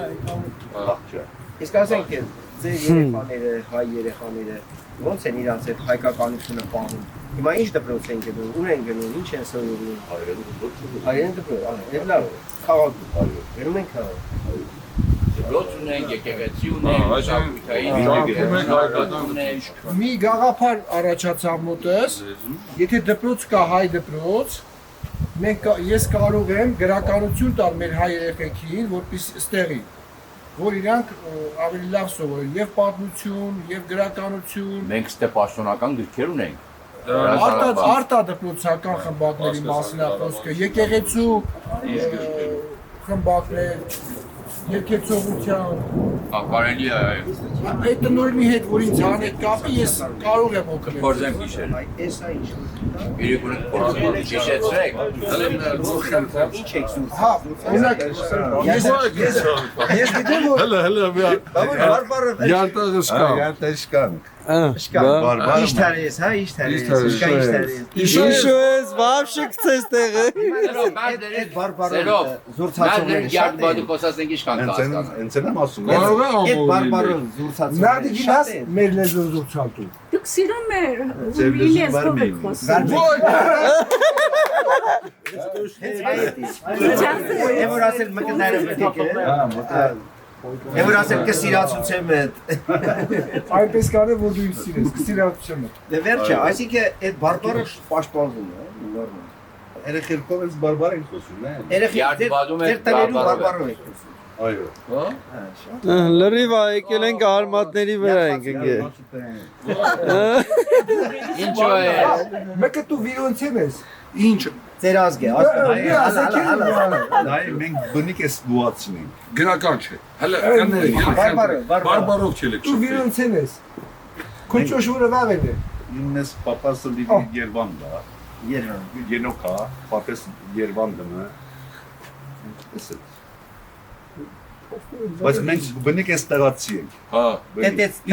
Ահա։ Իսկ ասենք ձեր երեխաները, հայ երեխաները ո՞նց են իրանց այդ հայկականությունը պահում։ Հիմա ինչ դպրոց են գնում, ուր են գնում, ինչ են սովորում։ Հայերեն դպրոց, այո, լավ է, քաղաքում, այո, գնում են քաղաք։ Դպրոց ունենք, եկեղեցի ունենք, ունենք։ Մի գաղափար առաջացավ մոտս, եթե դպրոց կա հայ դպրոց, ես կարող եմ գրականություն տալ մեր հայ երեխեքին, որպես ստեղի, որ իրանք ավելի լավ սովորեն եւ պատմություն, եւ գրականություն, Մենք ստե պաշտոնական գրքեր ունենք։ արտադպրոցական խմբակների մասին է խոսքը, եկեղեցու խմբակներ, եկեղեցողության Կարելի է այդ տնօրենի հետ որ ինձ հանեք կապի ես կարող եմ օգնել։ փորձեմ հիշել։ Այս է ինչ։ Իրենք ունենք փորձեմ հիշեցրեք։ Ինչ եք զուր։ Հա, օրինակ ես գիտեմ որ Հələ մի Բարբարը յարտաղը շկա։ Յարտաշկանք։ Շկա։ Ինչ տարես, հա, ինչ տարես, շկա ինչ տարես։ Իշու ես վաբշե գցես տեղը։ Այդ բարբարը Զուրցացողները շատ խոսացենք ինչքան կհասկանան։ Հենց եմ ասում։ Կարող է Այդ ամբողջ։ բարբարը զուրցացողները։ նարդի գնաս մեր լեզու զուրցալու։ Դուք սիրում եք Ձեր ուրի լեզու լեզվով բարմին։ եք խոսում։ Եվ որ ասել մկները պետք է։ Եվ որ ասել կսիրացուցեմ այդ։ Այնպես կանե որ դու ինձ սիրես, կսիրացում եմ։ Դե վերջը, այսինքն այդ բարբարը պաշտպանվում է, նորմալ։ Երեխերքով ես բարբար ենք խոսում, է։ Երեխեք ձեր տներում բարբարով եք խոսում։ Այո։ Լրիվ է եկել ենք արմատների վրա ենք ընկել։ Ինչո՞ է։ Մեկը դու վիրոնցեմ ես։ Ինչ։ Ձեր ազգը, Նայ մենք բնիկ ես գուացնենք։ Գրական չէ։ Հələ բարբարով չելեք։ Դու վիրոնցեմ ես։ Քոչոշուրը վաղել է։ Իննես պապասը լիվի Երվանդա։ Երևան։ Ենոքա, պապես Երվանդը։ Էսը։ Բայց մենք բնիկ ես տեղացի ենք։ Հա։ Տետեցի։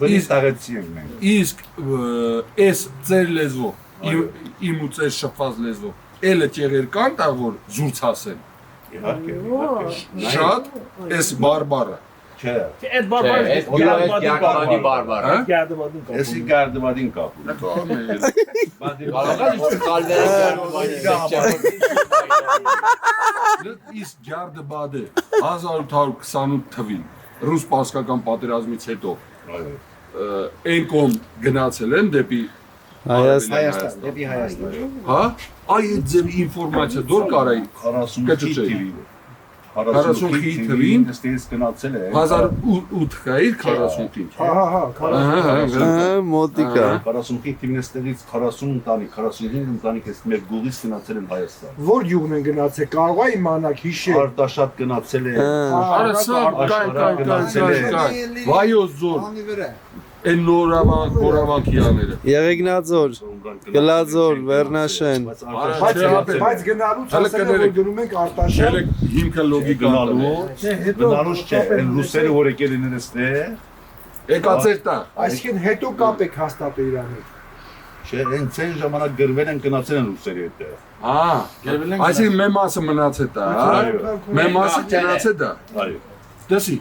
Բնիկ տեղացի ենք մենք։ Իսկ այս ծեր լեզվով, իմ ու ծեր շփված լեզվով, էլը ճեղեր կան տա որ զուրցասեն։ Իհարկե։ Շատ այս բարբարը։ Չէ։ Այդ գարդմադի բարբար։ Էսի գարդմադին կապ։ Կարող է կալվերը Իսկ ջարդը բադը 1828 թվին ռուս պարսկական պատերազմից հետո այն կողմ գնացել են դեպի Հայաստան, դեպի Հայաստան։ հա այդ ձև ինֆորմացիա դոր կարայի 45 թվին։ 45 թվին Ստես գնացել է 1008 գայր 45 մոտիկա 45 թվին ստեղից 40 ընտանիք 45 ընտանիք էս մեր գյուղից գնացել են Հայաստան Որ յուղն են գնացել, կարող է իմանալ հիշել։ Արտաշատ գնացել է կայն վայոց ձոր Են նորավանքիաները Եղեգնաձոր Գլաձոր Վերնաշեն Բայց գնալուց ասել որ գնում ենք Արտաշատ։ հիմքը լոգիկ գնալուց չէ են ռուսերը որ եկել են էստե եկածեր տա Այսինքն հետո կապ եք հաստատել իրար հետ։ չէ են ցեն ժամանակ գրվել են գնացել են ռուսերի հետ այսինքն մեր մասը մնացել տա մեր մասը գնացել տա այո դասի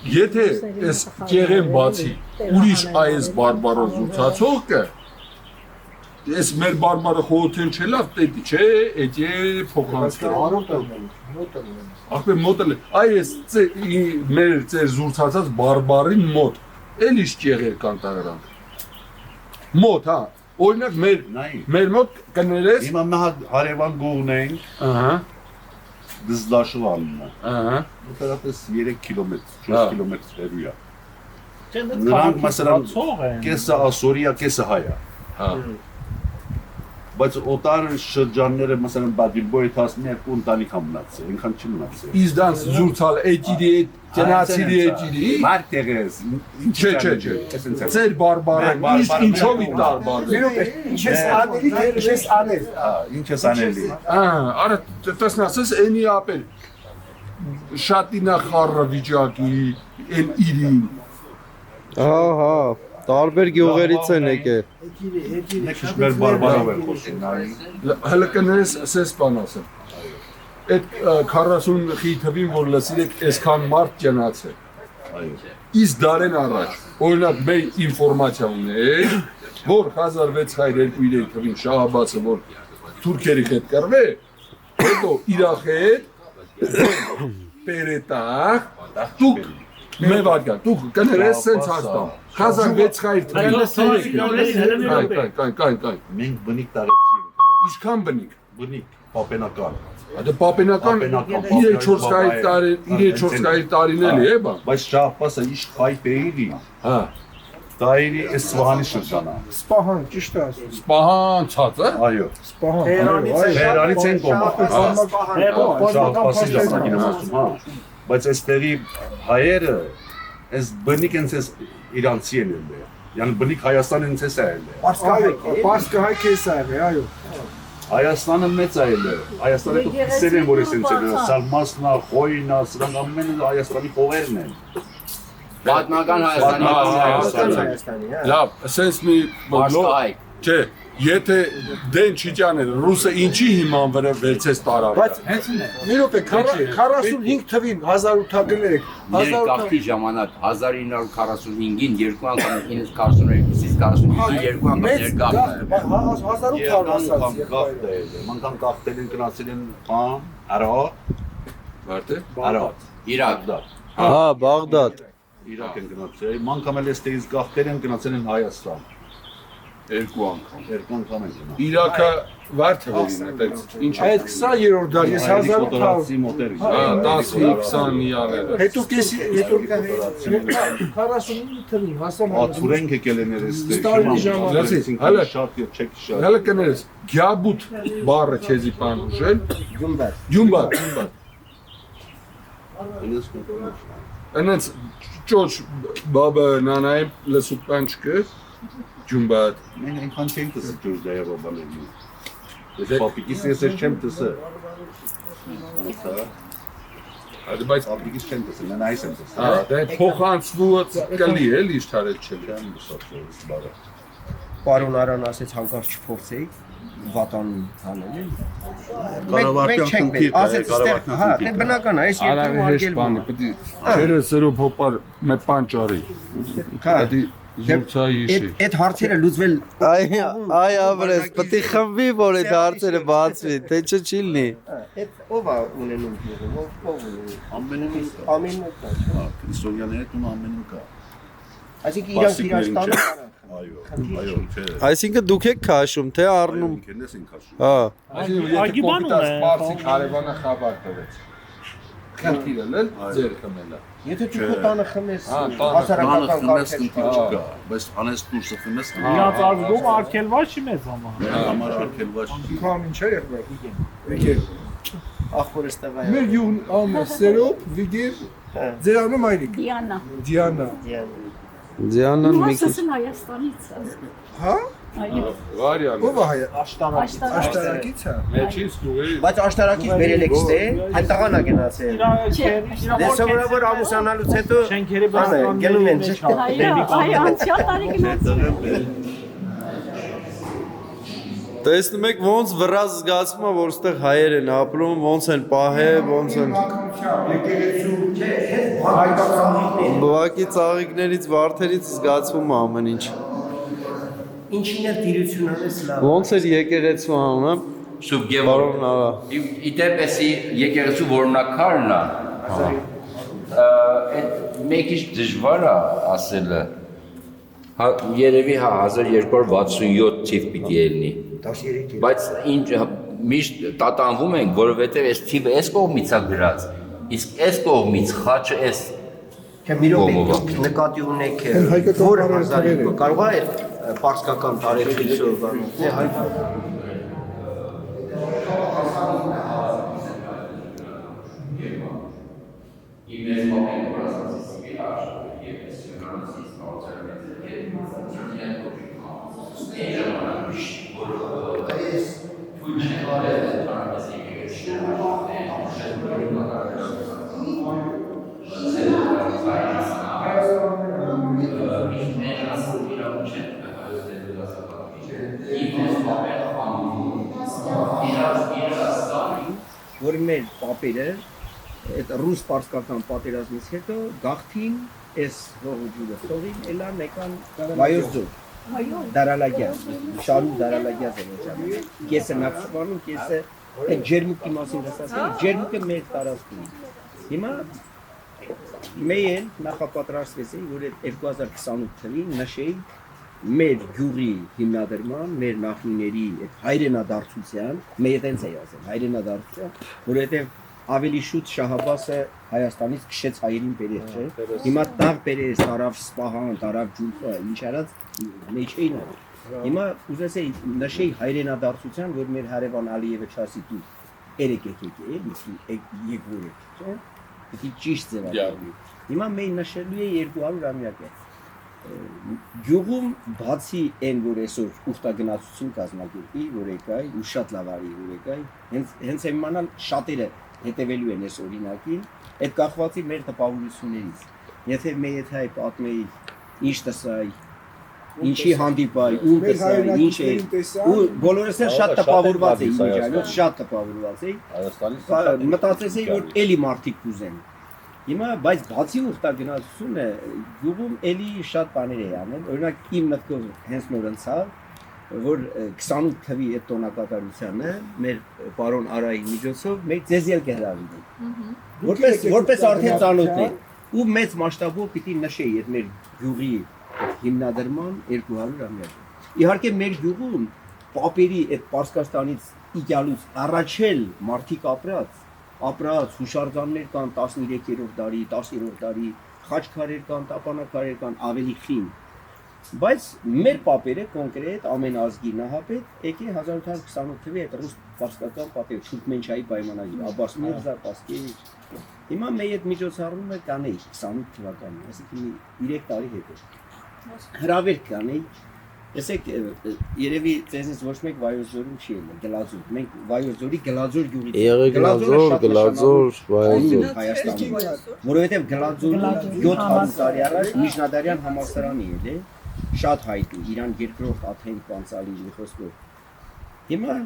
Եթե այս կեղեն բացի ուրիշ այս բարբարը զուցացող կը այս մեր բարբարը խոհոթեն չելավ պետի չէ էջե փոխանցը ախպե մոտել այս մեր ծեր զուցացած բարբարին մոտ էլ իշ կեղեր կան տաղրանք մոտ հա օրինակ մեր մոտ կներես հիմա նա հարևան գողն ենք ահա Դզլաշվանն Ուտարապես 3 կիլոմետր, 4 կիլոմետր հեռու է Նրանք մասալան կեսը ասորիա, կեսը հայա Բայց օտար շրջանները մասալան բադիլբոյի 12 ընտանիք ամնացել, ինքան չի մնացել Իզդանց զուրցալ էջիրի ջնացիրի էջիրի Մարդ եղես Չէ Ձեր բարբարան ինչով ի տարբարվի Ինչ ես անելի, ինչ ես անել։ Ինչ ես անելի Արա տեսնասես էնի ապել շատինա խառը վիճակի են իրին Հա տարբեր գյուղերից են եկել Նեքիշ մեր բարբարով են խոսում Հələ կներես սես բան ասեմ Այդ 40 խիթվին որ լսիր եք այսքան մարդ ջնացել Իս դարեն առաջ օրինակ մեր ինֆորմացիա ունենք որ 1602 թվին Շահաբացը որ թուրքերի հետ կռվե հետո Իրաքի հետ Պերետախ դուք Մեվարգա դուք կներես սենց հաստամ 1600 թվին Մենք բնիկ տարեցի ենք Իսկան բնիկ Բնիկ, պապենական Ադե պապենական 3-4 տարին էլի է բան Բայց շահապասը իշ խայպ էիլի Հա Դայրի Սվահանի շրջանա Սպահան, ճիշտ է ասում։ Սպահան ցածը Այո Սպահան։ Հերանից են կոմա Շահապասի ժամանակին եմ ասում հա Բայց այստեղի հայերը այս բնիկ են ցես իրանցի են ելը Yəni բնիկ Հայաստան են ցես ելը Պարսկահայ քեզ է, այո։ Հայաստանը մեծ է ելը Հայաստանը կիսեր են որ ես են ցել Սալմասնա, Խոյնա, սրանք ամենը Հայաստանի փողերն են Պատմական Հայաստանի Լավ, ասես մի Պարսկահայ Չէ, եթե դեն չիջաներ ռուսը ինչի հիման վրա վերցես տարավ Բայց մի րոպե 45 թվին 1800-եք Ներկախի ժամանակ 1945-ին երկու անգամ 942-ից 45-ին երկու անգամ ներկախ Մանկան կախտել են գնացել են բան, Արադ, Վարդե Իրաք Հա Բաղդադ Իրաք են գնացել, մանկամ էլ էստեից գախտել են գնացել են Հայաստան երկու անգամ Երկու անգամ են գնացել Իրաքը վարդերին է տենց ինչ է Այդ 20-րդ դարի 1800 մոտեր Հա 10-20 իարերը Հետո կեսի հետո 49 թվին հասան Աթուրենք եկել են էստե Ստալինի ժամանակ Հələ շատ չեք շատ Հələ կներես գյաբուտ բառը քեզի բան ուժել Ջումբար Այնց ճոչ բաբը նանայ լսուկ բան չկը Ջումբար Մենք այնքան չենք տեսել ճուր դայով բաների Ես պապիկիս ես չեմ տեսել Այդ բայց Պապիկիս չեմ տեսել, mən այս եմ տեսել Հա, դա փոխանցված կլի էլի իշտարել չեմ Չեմ լսած բարը Պարոն Արան ասեց հանկարծ չփորձեիք վատանուն հանել Կառավարության խնդիր է, Հա, դե բնական է, այս Արավի երկրում հեշտ արգել բանի պետք է չերը սերով հոպար մե պանճարի Հա, Դա զուրցայի իշի այդ հարցերը լուծվել Այ ավրես պետք է խմբի որ այդ հարցերը բացվի թե չի լինի այդ ով է ունենում գյուղում, ով ունի ամենը ամենը Քրիստոնյաները տուն ամենը կա Այսինքն իրանք տանը Այո, չէ Այսինքն դուք եք քաշում թե առնում Ինքներս են քաշում Հա Այսինքն եթե կոպիտաս պարսիկ հարևանը խաբար տվեց խնդիրը էլ ձեր խմելը։ Եթե դու քո տանը խմես, Տանը հասարակական խմես կարգեր քիչ չկա, բայց անես դուրսը խմես Իրաց ազգում արգելված չի մեզ համար։ համար արգելված չի։ Քան ինչ է եղել։ Եկել։ ախորը ստեղ այ։ Մեր յուն ամը Սերոբ, Վիգեր, ձեր անունը մայրիկ։ Դիանա։ Դիանա։ Դիանան մի քիչ Մասն Հայաստանից է։ Հա։ Վարյան։ Ով է հայ։ Աշտարակ։ Աշտարակից է։ Մեջից դուղի։ Բայց աշտարակից բերել եք ստե, այն տղան է գնացել։ Դե սովորաբար ամուսնանալուց հետո Շենքերի գնում են։ Այո, անցյալ տարի գնացել։ Տեսնում եք ոնց վրազ զգացվում է որ ստեղ հայեր են ապրում, ոնց են պահե, ոնց են բվակի ծաղիկներից, վարդերից զգացվում է ամեն ինչ։ Ինչին է տիրություն անես լավ։ Ոնց էր եկեղեցու անունը։ Սուրբ Բարոն Գևորգ։ Արա։ Իդեպեսի եկեղեցու որոնակարն է։ Այդ մեկ ինչ դժվար է ասելը։ Երևի 1267 թիվ պիտի ելնի։ 13 Բայց ինչ միշտ տատանվում ենք, որովհետև այս թիվը այս կողմից է գրած, իսկ այս կողմից խաչը այս Թե մի րոպե նկատի ունեք որ 1000 կարող է պարսկական տարեթվով բանը։ Դե հայ որ մեր պապերը այդ ռուս պարսկական պատերազմից հետո գաղթին այս ողջույնը թողին էլան եկան Վայոց ձոր Դարալագյան Շարու Դարալագյան զենոջանը կեսը Նաքսուբանում կեսը այդ ջերմուկի մասին ասացին ջերմուկը մեր տարածքում հիմա մեյեն նախապատրաստվեցին որ 2028 թվականին նշեի մեր գյուղի հիմնադրման, մեր նախնիների այդ հայրենադարձության, մեր այդպես էի ասել, հայրենադարձության, որովհետև ավելի շուտ Շահաբասը Հայաստանից քշեց հայերին բերեց, չէ՞։ Հիմա տաղ բերեց, տարավ Սպահան, տարավ Ջուլֆա, ինչ արած, մեջ էին արել։ Հիմա ուզեցի նշեի հայրենադարձության, որ մեր հարևան Ալիևը չասի դու երեք եկեք, եկվոր եք, չէ՞։ Դա ճիշտ ձևակերպի։ Հիմա մենք նշելու է 200 ամյակը։ Գյուղում բացի այն որ այսօր ուխտագնացություն կազմակերպի, որ եկայի ու շատ լավ արի որ եկայի, հենց իմանալ շատերը հետևելու են այս օրինակին, այդ կախվածի մեր տպավորություններից։ Եթե մեծ հայ պատմեի ինչ տեսայի, ինչի հանդիպայի, ում տեսայի, ինչ է, ու բոլորս էլ շատ տպավորված էի միջայնոց, շատ տպավորված էի։ Հայաստանից մտածեցի որ էլի մարդիկ կուզեն։ Հիմա բայց բացի ուխտագնացությունը գյուղում էլի շատ բաներ է անել, օրինակ իմ մտքով հենց նոր ընցավ, որ 28 թվի այդ տոնակատարությանը մեր պարոն Արայի միջոցով մեկ ձեզել կհրավիրեն։ Որպես արդեն ծանոթ է, ու մեծ մասշտաբով պիտի նշեի այդ մեր գյուղի հիմնադրման 200 ամյակը։ Իհարկե մեր գյուղում պապերի այդ Պարսկաստանից իջալուց առաջ էլ մարդիկ ապրած հուշարձաններ կան 13-րդ դարի, 10-րդ դարի, խաչքարեր կան, տապանակարեր կան, ավելի խին։ Բայց մեր պապերը կոնկրետ ամեն ազգի նահապետ եկե 1828 թվականի այդ ռուս պարսկական պատեր Թուրքմենչայի պայմանագիր, Աբբաս Միրզա, Պասկևիչ։ Հիմա մեր այդ միջոցառումը կանեի 28 թվականին, այսինքն 3 տարի հետո։ Հրավերք կանեի Տեսեք, երևի ձեզնից ոչ մեկ Վայոց ձորում չի ելել, Գլաձոր։ Մենք Վայոց ձորի Գլաձոր գյուղից Գլաձոր, Վայոց ձոր Հայաստանում, որովհետև Գլաձորը 700 տարի առաջ միջնադարյան համալսարանի ել է, շատ հայտնի, Իրան երկրորդ Աթեն Պանցալի մի խոսքով։ Հիմա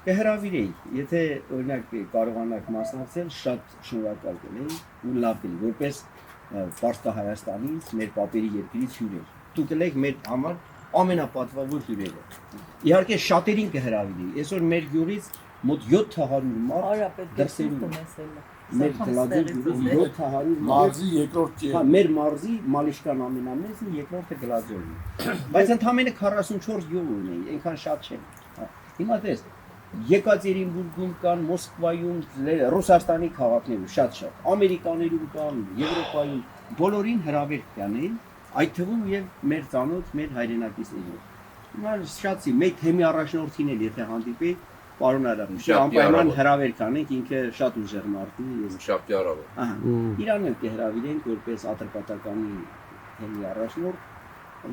կհրավիրեի, եթե օրինակ կարողանաք մասնակցել, շատ շնորհակալ կլինեի ու լավ կլինի, որպես Պարսկահայաստանից, մեր պապերի երկրից հյուրեր։ Դուք եք մեր համար ամենապատվավոր հյուրերը։ Իհարկե շատերին կհրավիրի։ Այսօր մեր գյուղից մոտ 700 մարդ դրսերում է։ Մեր Գլաձոր գյուղից 700 մարզի երկրորդ է։ Հա, մեր մարզի Մալիշկան ամենամեծն է, երկրորդը Գլաձորն է։ Բայց ընդամենը 44 գյուղ ունեի, այնքան շատ չէ։ Հիմա տես, Եկատերինբուրգում կան, Մոսկվայում, Ռուսաստանի քաղաքներում շատ, Ամերիկաներում կան, Եվրոպայում, բոլորին հրավեր կանեն, այդ թվում եւ մեր ծանոթ, մեր հայրենակիցներին։ Հիմա շատի մեկ թեմի առաջնորդին էլ եթե հանդիպի, պարոն Արարյան, անպայման հրավեր կանենք, ինքը շատ ուժեղ մարդ է, Շաբթի առավոտ։ Ահա։ Իրան էլ կհրավիրենք որպես ատրպատականի թեմի առաջնորդ,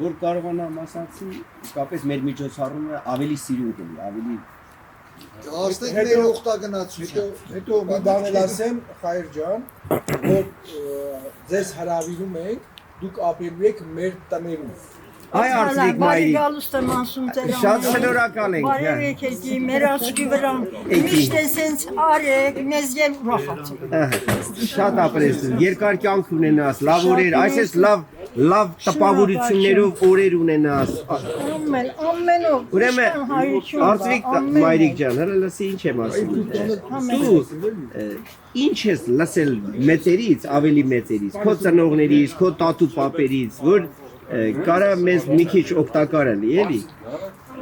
որ կարողանա մասնակցի, իսկապես մեր միջոցառումը ավելի սիրուն կլինի, ավելի Աստեղ մեր օգտագնացություն։ Հետո մի բան էլ ասեմ, Խայր ջան, որ ձեզ հրավիրում ենք, դուք ապրելու եք մեր տներում։ Այ արծիք մայրիկ, գալուստ եմ ասում ձեր շատ շնորհակալ ենք։ Բարև եկեք մեր աչքի վրա։ Միշտ էսենց արեք, մեզ եւ ուրախացեք։ Շատ ապրես, երկար կյանք ունենաս, լավ օրեր, այսպես լավ տպավորություններով օրեր ունենաս։ Ամենով։ Ուրեմն արծիք մայրիկ ջան, հələ լսի ինչ եմ ասում։ Դու ինչ ես լսել մեծերից, ավելի մեծերից, քո ծնողներից, քո տատու պապերից, որ կարա մեզ մի քիչ օգտակար լինի, էլի։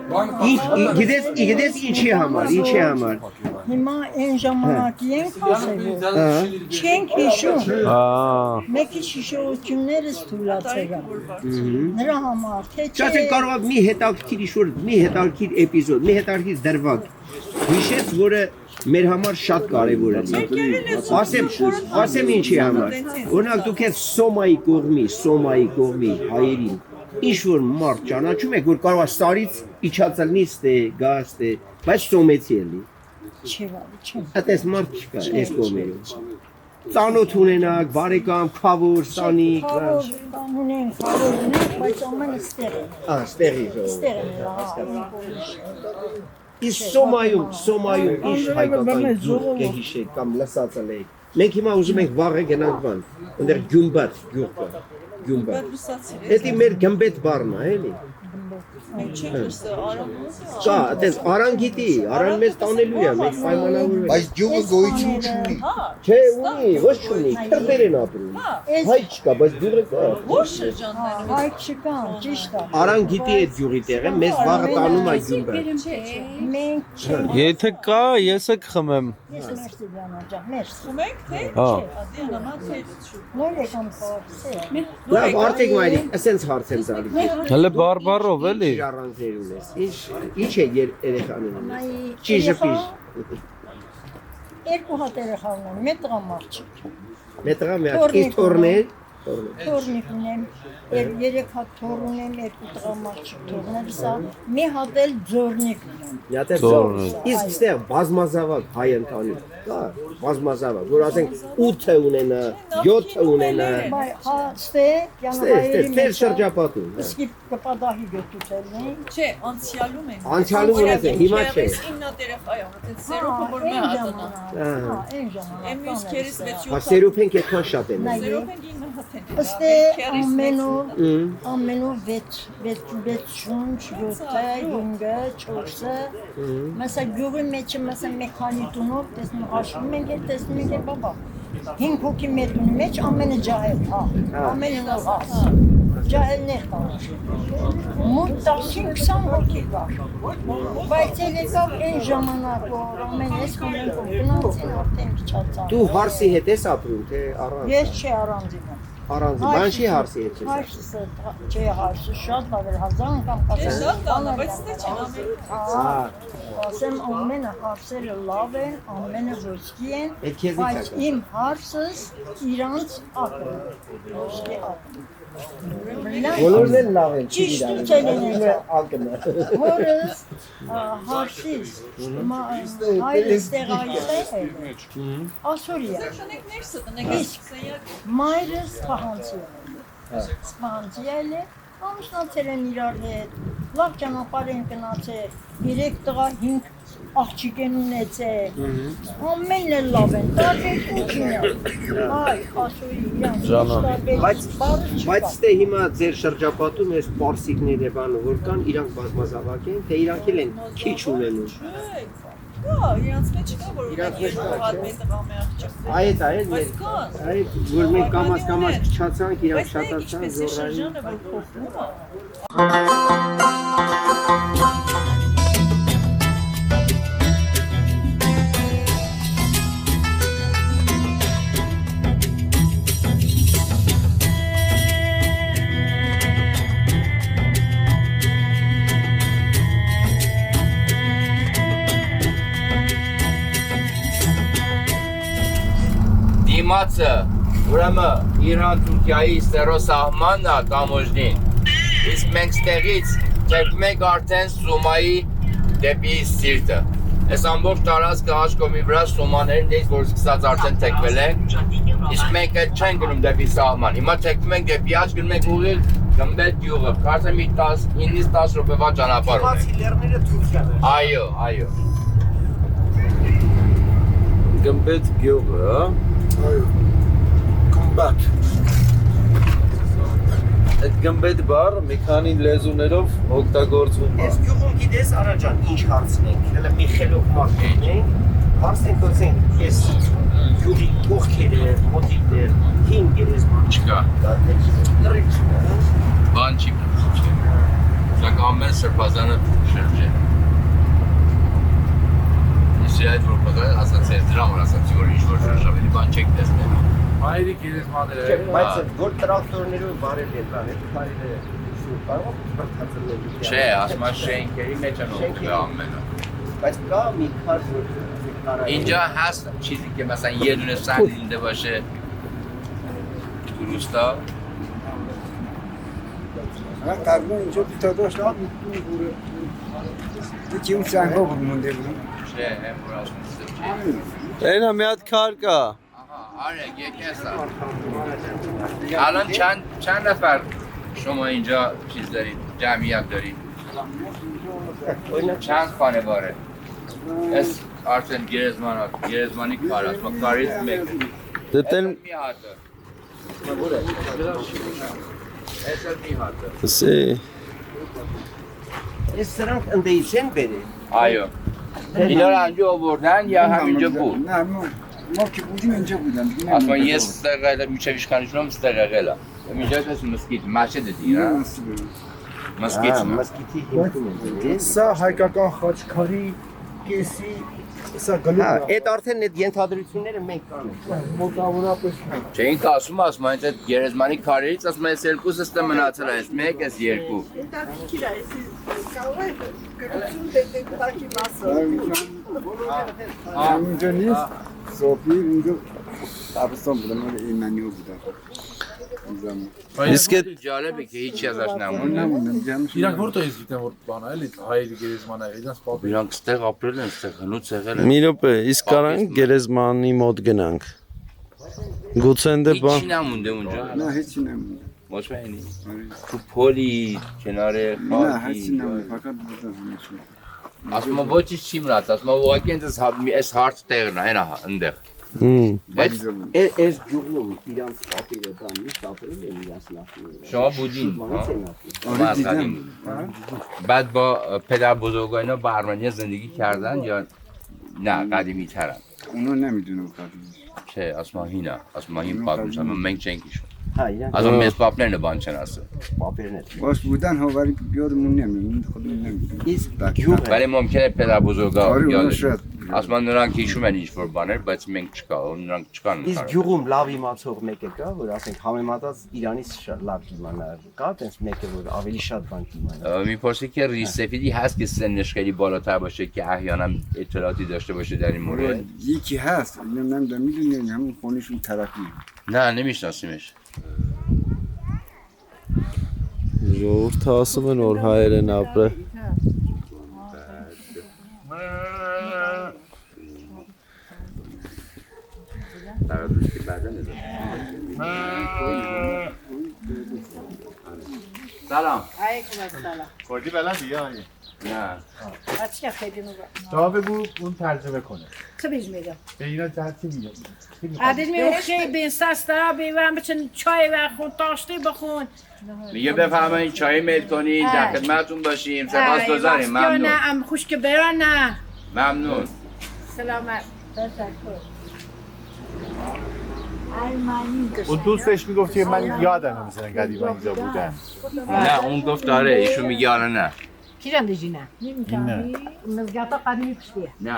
Գիտես ինչի համար։ Հիմա այն ժամանակի ենք ասել, չենք հիշում։ Մեկի հիշողություններս թույլատրել են։ Նրա համար, թե չէ։ Շատ կարող է մի հետաքրքիր իշոր, մի հետաքրքիր էպիզոդ, մի հետաքրքիր դրվագ հիշեց, որը մեր համար շատ կարևոր է։ Ասեմ ինչի համար։ Օրինակ դուք եք Սոմայի կողմի հայերին ինչ որ մարդ ճանաչում եք, որ կարող է սարից իջածելնի ստե, գաս ստե, բայց Սոմեցի էլի։ Չէ։ Այդպես մարդ չկա այս կողմերում։ Ծանոթ ունենակ, բարեկամ, քավոր, սանիկ, ունենք, բայց ամենը ստեղ է։ Ստեղի Ստեղ է։ Իսկ Սոմայում ինչ հայկական գյուղ կհիշեք կամ լսածել եք։ Մենք հիմա ուզում ենք վաղը գնանք բան, այնտեղ Գյումբատ գյուղ կա։ Էդի մեր գմբետ բառն է, էլի։ Կա, այդպես Արան գիտի, Արան մեզ տանելու է, մենք պայմանավորվել։ Բայց գյուղը գոյություն չունի։ Չէ, ունի, ոչ չունի, քրդեր են ապրում։ Հայ չկա, բայց գյուղը կա։ Ո՞ր շրջաններում։ Հայ չկա, ճիշտ է։ Արան գիտի այդ գյուղի տեղը, մեզ վաղը տանում է Գյումբատ։ Մենք չենք։ Եթե կա, ես եք խմեմ։ Ես մերսի բանաջա, մերս։ Խմենք թե։ Հա։ Նոր եկամ խորսե։ Լավ, արդեք մայրիկ, ասենց հարց եմ տալի։ Հələ բարբարով էլի։ Առանձներ ունես։ Ինչ է երեխան ունես։ Ճիժը պիժ։ Երկու հատ երեխա ունեմ, մեկ տղամ աղջիկ։ Մետղա մի հատ իսկ թորներ։ Թորնիկ ունեմ, երեք հատ թոր ունեմ, երկու տղամ աղջիկ թորներ սա, մի հատ էլ ձորնիկ ունեմ։ Իսկ ստեղ բազմազավակ հայ ընտանիք կա, բազմազավակ, որ ասենք 8 ունենա, 7 ունենա։ Հա, ստե, յանավայերի Ստեղ շրջապատում։ Իսկ կպադահի գետուցելն է։ Չէ, անցյալում ենք։ Անցյալում ունեցեք, հիմա չէ։ 9 երեխա ա, այդ սերոփը որ մի հատանա։ Հա, այն ժամանակ։ Եմ մյուս քերից 6-7։ Հա սերոփենք այդքան շատ են։ Սերոփ ենք 9 հատ են։ Ըստ ամենով 6 շունչ, 7, 5, 4, մասա գյուղի մեջը մասա մեխանի տունով տեսնում հաշվում ենք էլ տեսնում ենք էլ բաբա 5 հոգի մեր տունի մեջ ամենը ջահել, հա, ամենը նոր հաս, ջահելներ կան, մոտ 10-20 հոգի կար, բայց էլ եկավ այն ժամանակ, որ ամեն ես խմենք ու գնացին արդեն փչացան։ Դու հարսի հետ ես ապրում, թե առանց։ Ես չի առանձին եմ։ Առանձին, բան չի հարսի հետ ես։ Հարսը չէ, հարսը շատ լավ էր, 1000 անգամ Ես ասել։ շատ տանը, բայց դա չեն ամեն։ Ասեմ ամենը հարսերը լավ են, ամենը ոսկի են, Այդ քեզից է բայց կա։ իմ հարսս իրանց ակն է, ոսկի ակն։ Բոլորն էլ լավ են, չի Ճիշտ իրար։ չէ լինել։ Ակնը։ Հորս հարսիս, հայրս տեղայել է, ասորիա, Տնեք ներսը, տնեք մայրս սպահանցիել է, ամուսնացել են իրար հետ, լավ ճանապարհ են գնացել, 3 տղա 5 աղջիկ են ունեցել, ամենն էլ լավ են, տարբեր ուղին է, այ, ասորի իրանց, Բայց ստե հիմա ձեր շրջապատում ես պարսիկները բանը որ կան, իրանք բազմազավակ են, թե իրանք էլ են քիչ ունենում։ Կա, իրանց մեջ կա, որ երկու հատ մեկ տղամի աղջիկ։ Այդ Բայց կան։ այդ որ մենք կամաց փչացանք, իրանք Բայց նայեք շատացան, ինչպես է զորային։ շրջանը, որ փոխվում է։ Հատվածը ուրեմն Իրան-Թուրքիայի ստերո սահմանն է կամոջնին։ Իսկ մենք ստեղից թեքվում ենք արդեն Սումայի դեպի Սիրտը։ Այս ամբողջ տարածքը Աշկոմի վրա Սումաներն դες որ սկսած արդեն թեքվել են։ Իսկ մենք էլ չենք գնում դեպի սահման։ Հիմա թեքվում ենք դեպի աջ, գնում ենք ուղիղ Գմբեթ գյուղը։ Կարծեմ մի 9-10 րոպեվա ճանապարհ ունենք։ Բացի լեռները Թուրքիան է։ Այո, այո։ Գմբեթ գյուղը, հա։ Այո։ Կոմբատ։ Այդ գմբեթ բառը մի քանի լեզուներով օգտագործվում է։ Այս գյուղում գիտես Արա ջան ինչ հարցնենք։ Հələ մի խելոք մարդ ենք։ Հարցենք ոսենք ես գյուղի կողքերը, մոտիկներ, հին գերեզման Չկա։ Դրիչ։ Բան չի մտածում։ Սակ ամեն սրբազանը շրջե։ Իսկ այդ որ պատահ ասած է դրամ ասած որ ինչ որ շրջավերի բան չեք տեսնել։ Հայերի գերեզմաները։ Բայց որ տրակտորներով բարել են բան, այդ քարերը շուտ կարող բրթացնել։ Չէ, ասում եմ շենքերի մեջ են օգտվել ամենը։ Բայց կա մի քար որ Inja هست چیزی که مثلا یه دونه سنگ مونده باشه تو روستا قبلا اینجا تا داشت یکی اون سنگ ها بود مونده بود چه امراض نیست Այնա մի հատ քար կա։ آره یکی هستن الان چند نفر شما اینجا چیز دارید جمعیت دارید چند خانواره اس آرتن گرزمانی کار است ما کاریز میکنیم Դեն Սի Այս սրանք ընդեից են բերել։ آیو اینا رو اینجا آوردن یا همینجا بود؟ نه ما که بودیم اینجا بودن اصلا یه استقلاله میشه ویشکانشون هم استقلاله اینجا دست مسکیت مسجد دیگه نه؟ مسکیت Մասկիթի հիմքում են։ Սա հայկական խաչքարի կեսի սա գլուխ է։ Այդ արդեն այդ ենթադրությունները մենք կանենք։ Մոտավորապես Չէ ինքը ասում ասում այդ գերեզմանի քարերից ասում այս երկուսը ստե մնացել է այս մեկ այս երկու Հետաքրքիր է, կարող է գրություն դետեկտակի մասը։ اینجا صوفی اینجا تابستان بودن مال ایمنیو بودن اون زمان Իսկ այդ جالبه که هیچی ازش نمونده نموندن جمعش Իրանք որտեղից գիտեն որ բան է, էլի հայերի գերեզմանները, իրանք պապի։ իրանք ստեղ ապրել են, ստեղ հնուց եղել են։ մի րոպե, իսկ կարանք գերեզմանի մոտ գնանք։ Գուցե ընդ բան هیچی نمونده اونجا نه هیچی نمونده مطمئنی؟ تو پلی کنار نه هیچی خاکی نمونده فقط بودن همه چی ասում եմ ոչինչ չի մնաց, ասում եմ ուղղակի այնպես այս հարց տեղն է, այնա այնտեղ։ Այս գյուղում իրանց ապերը բան միշտ ապրել են իրանց նախնիները։ شما بودین آره دیدم بعد با پدر بزرگاینا با ارمنیا زندگی کردن یا نه قدیمی ترن اونو نمیدونم قدیم چه اسماهینا اسماهین پاک میشن من چنگیشون Հա, իրանք از اون مسبابلرن بان چناسه ապերն են։ باش بودن ها ولی یادمون نمیاد خودمون نمیدونم Իսկ գյուղը ولی ممکنه پدر بزرگا آره اونو یادش شاید اسمان նրանք հիշում են ինչ որ բաներ, բայց մենք չկա, նրանք չկան։ Իսկ գյուղում լավ իմացող մեկը կա, որ ասենք համեմատած Իրանից շատ լավ կիմանա։ Կա տենց մեկը, որ ավելի շատ բան կիմանա։ میپرسی که ریش سفیدی هست که سنش خیلی بالاتر باشه که احیانا اطلاعاتی داشته باشه در این مورد یکی هست اینو نمیدونم میدونی همون خونشون طرفی نه نمیشناسیمش ժողովուրդը ասում են որ հայեր են ապրել։ سلام علیکم السلام. کردی بلدی یا نه بچه خیلی نوبه. جواب بگو اون ترجمه کنه چه بیش میگم؟ به اینا چی میگه عادل میگه خیلی بین سستا بیوان بچن چای و خون تاشتی بخون. میگه بفرمایید چای میل کنید در خدمتتون باشیم سپاسگزاریم ممنون نه ام خوش که برن نه. ممنون سلامت. تشکر. اون دوستش میگفت که من یادم مثلا قدیما اینجا بودم نه اون گفت داره ایشون میگه آره نه Kiran dejine. Mezgata qadimi pişti. Ne,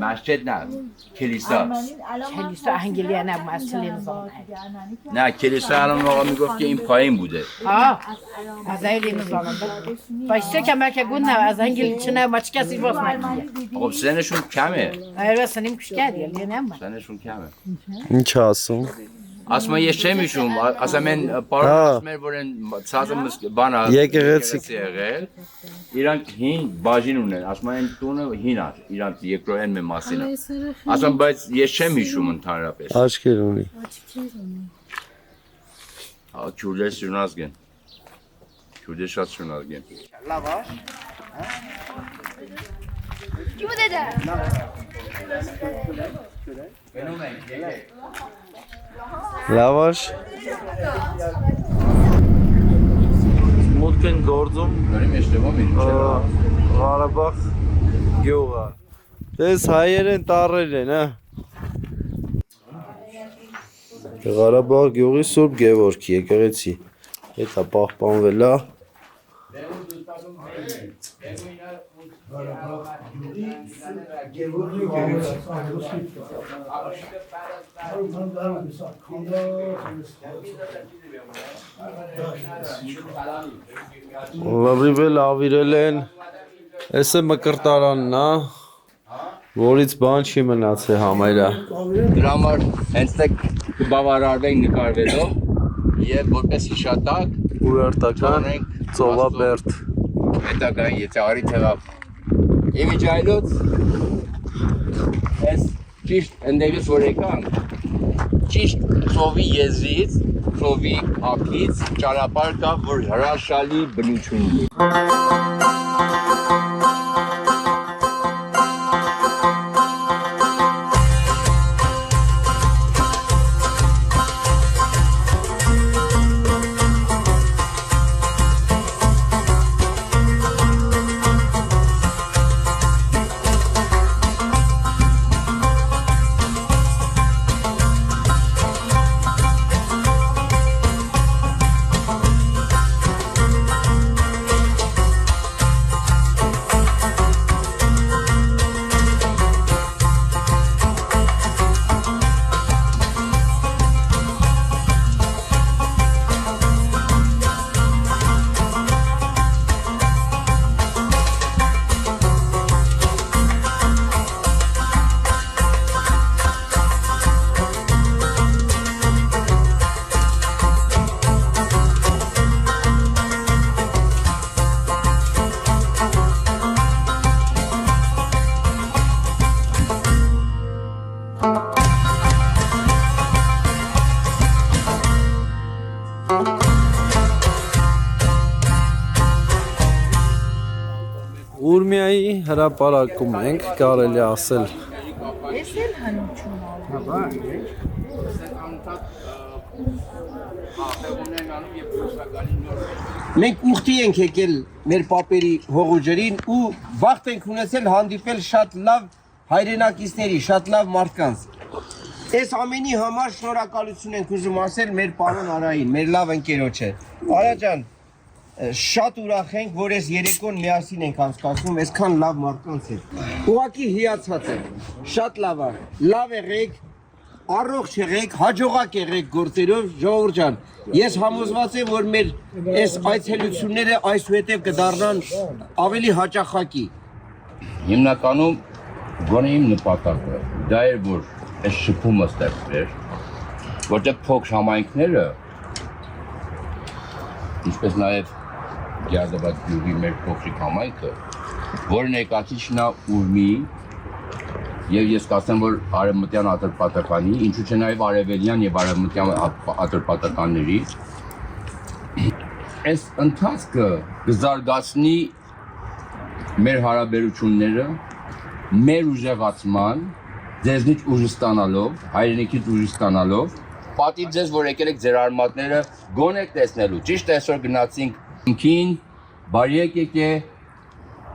mescid ne, kilise. Kilise ahengiliye ne mescid nizam. Ne, kilise hanım ağam میگفت که این پایین بوده. از ایلی نظام. Başta kemer ki günne az hengil çine maçka sivas ne. خب سنشون کمه. Evet senin kuş geldi yani ama. سنشون کمه. Ինչ ասում։ Ասма ես չեմ հիշում, ասա մեն պարոններ որ են ցածմս բանա եղել, իրանք հին բաժին ունեն, ասма են տունը հին է, իրանք երկրորդ մի մասին է։ Ասում բայց ես չեմ հիշում ընդհանրապես։ Աչքեր ունի։ Քուրդեր շունազգեն։ Քուրդեր շատ շունազգեն։ Լավաշ։ Kim dedi? Գնում ենք, եկեք։ Լավաշ։ Մուտք են գործում Նորի մեջ դեպքում ինչ է։ Ղարաբաղ գյուղը։ Դες հայեր են տարել են, հա։ Ղարաբաղ գյուղի Սուրբ Գևորգ եկեղեցի։ Հետա պահպանվել է։ Լրիվել ավիրել են, ես է մկրտարանն է, որից բան չի մնացել համայրա։ Դրա համար հենց տեք բավարարվենք նկարվելով եւ որպես հիշատակ Ուրարտական ծովաբերդ։ հետագային եթե արի թվավ իմիջայլոց ես ճիշտ ընդդեպից որ եկանք ճիշտ ծովի եզրից ծովի ափից ճանապարհ կա որ հրաշալի բնություն ունի Ուրմիայի հրապարակում ենք, կարելի ասել։ Ես էլ հնություն Մենք ուխտի ենք եկել մեր պապերի հողուջերին ու վաղտ ենք ունեցել հանդիպել շատ լավ հայրենակիցների, շատ լավ մարդկանց։ Այս ամենի համար շնորհակալություն ենք ուզում ասել մեր պարոն Արային, մեր լավ ընկերոջը։ Արա ջան, շատ ուրախ ենք, որ այս երեկոն միասին ենք անցկացնում, այսքան լավ մարդկանց հետ։ Ուղղակի հիացած եմ, շատ լավ է, լավ եղեք, առողջ եղեք, հաջողակ եղեք գործերով, ժողովուրդ ջան։ Ես համոզված եմ, որ մեր այս այցելությունները այսուհետև կդառնան ավելի հաճախակի։ Հիմնականում գոնե իմ նպատակը դա էր, որ այս շփումը ստեղծվեր, որտեղ փոքր համայնքները, ինչպես նաև Գյարդաբադ գյուղի մեր փոքրիկ համայնքը, որը ներկայացուցիչն է Ուրմիի, եւ ես կասեմ, որ արևմտյան ատրպատականի, ինչու՞ չէ նաև արևելյան եւ արևմտյան ատրպատականների, այս ընթացքը կզարգացնի մեր հարաբերությունները, մեր ուժեղացման, ձեզնից ուժ ստանալով, հայրենիքից ուժ ստանալով, պատիվ ձեզ, որ եկել եք ձեր արմատները գոնե տեսնելու։ Ճիշտ է, այսօր գնացինք Քին, բարի եկեք,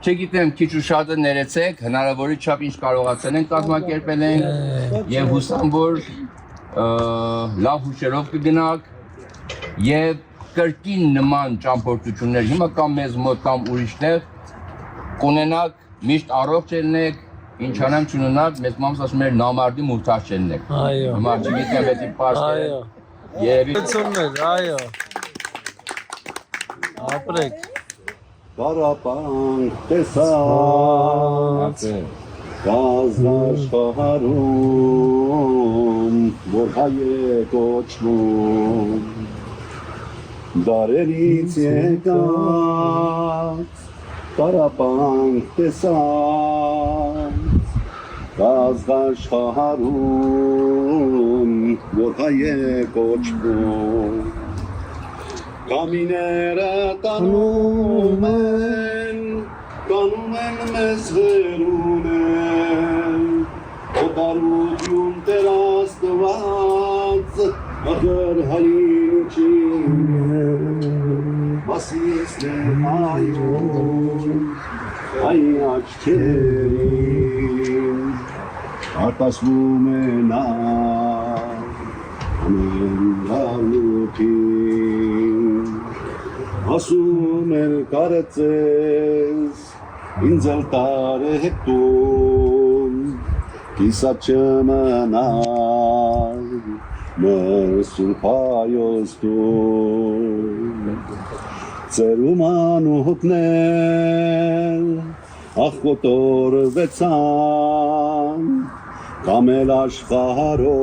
չգիտեմ, քիչ ու շատը ներեցեք, հնարավորի չափ ինչ կարողացել ենք կազմակերպել ենք եւ հուսամ, որ լավ հուշերով կգնաք եւ կրկին նման ճամփորդություններ հիմա կամ մեզ մոտ կամ ուրիշտեղ կունենաք, միշտ առողջ ելնեք, ինչ անեմ չունենաք, մեզ մամս ասում էր նամարդի մուրթաշ ելնեք։ Այո։ Հիմա չգիտեմ պետք է պարզել։ Այո։ Երևի Ծններ, այո։ Ապրեք։ Կարապանք տեսած Կազաշխարհում որ հայ է կոչվում Դարերից եկած Կարապանք տեսած Կազաշխարհում որ հայ է կոչվում Կամիները տանում են մեզ հերուն են, Օտարություն տեր աստված, աղր հային ուչին Մասիսն է հայում, այ աչքերին, Արտասվում է նա, ամեն լալուքին Ասում էր կարծես, ինձ էլ տարեկտում, կիսա չմնալ, մեր սուրպայոստում, ծերում անուհկնել, աղկոտորվեցան, կամ էլ աշխարով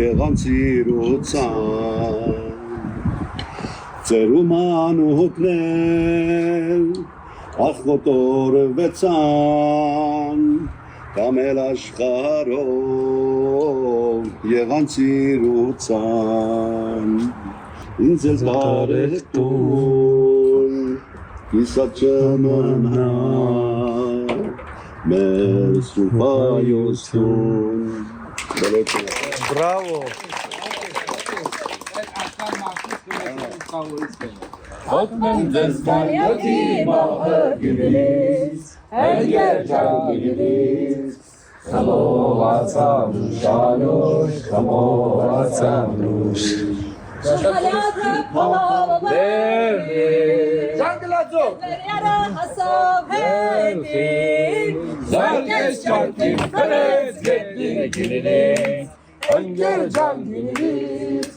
եղան ծիրուցան, ծերում անուհկնել, աղկոտորվեցան, կամ էլ աշխարով եղան ծիրուցան, ինձ էլ տարեկտուն, կիսա չմնալ, մեր սուրպայոստուն, Բրավո։ Հոգնեմ ձեզ վայրդի մահը գիրից, հենգեր ճան գիրից, խմողացան ուշանուշ, խմողացան ուշ։ Շխալյատը պահավը վերնի, Ժանգլաձով, վերյարը հասավ հետին, զարգես ճանքին վրեց գետնին գիրից, հենգեր ճան գիրից,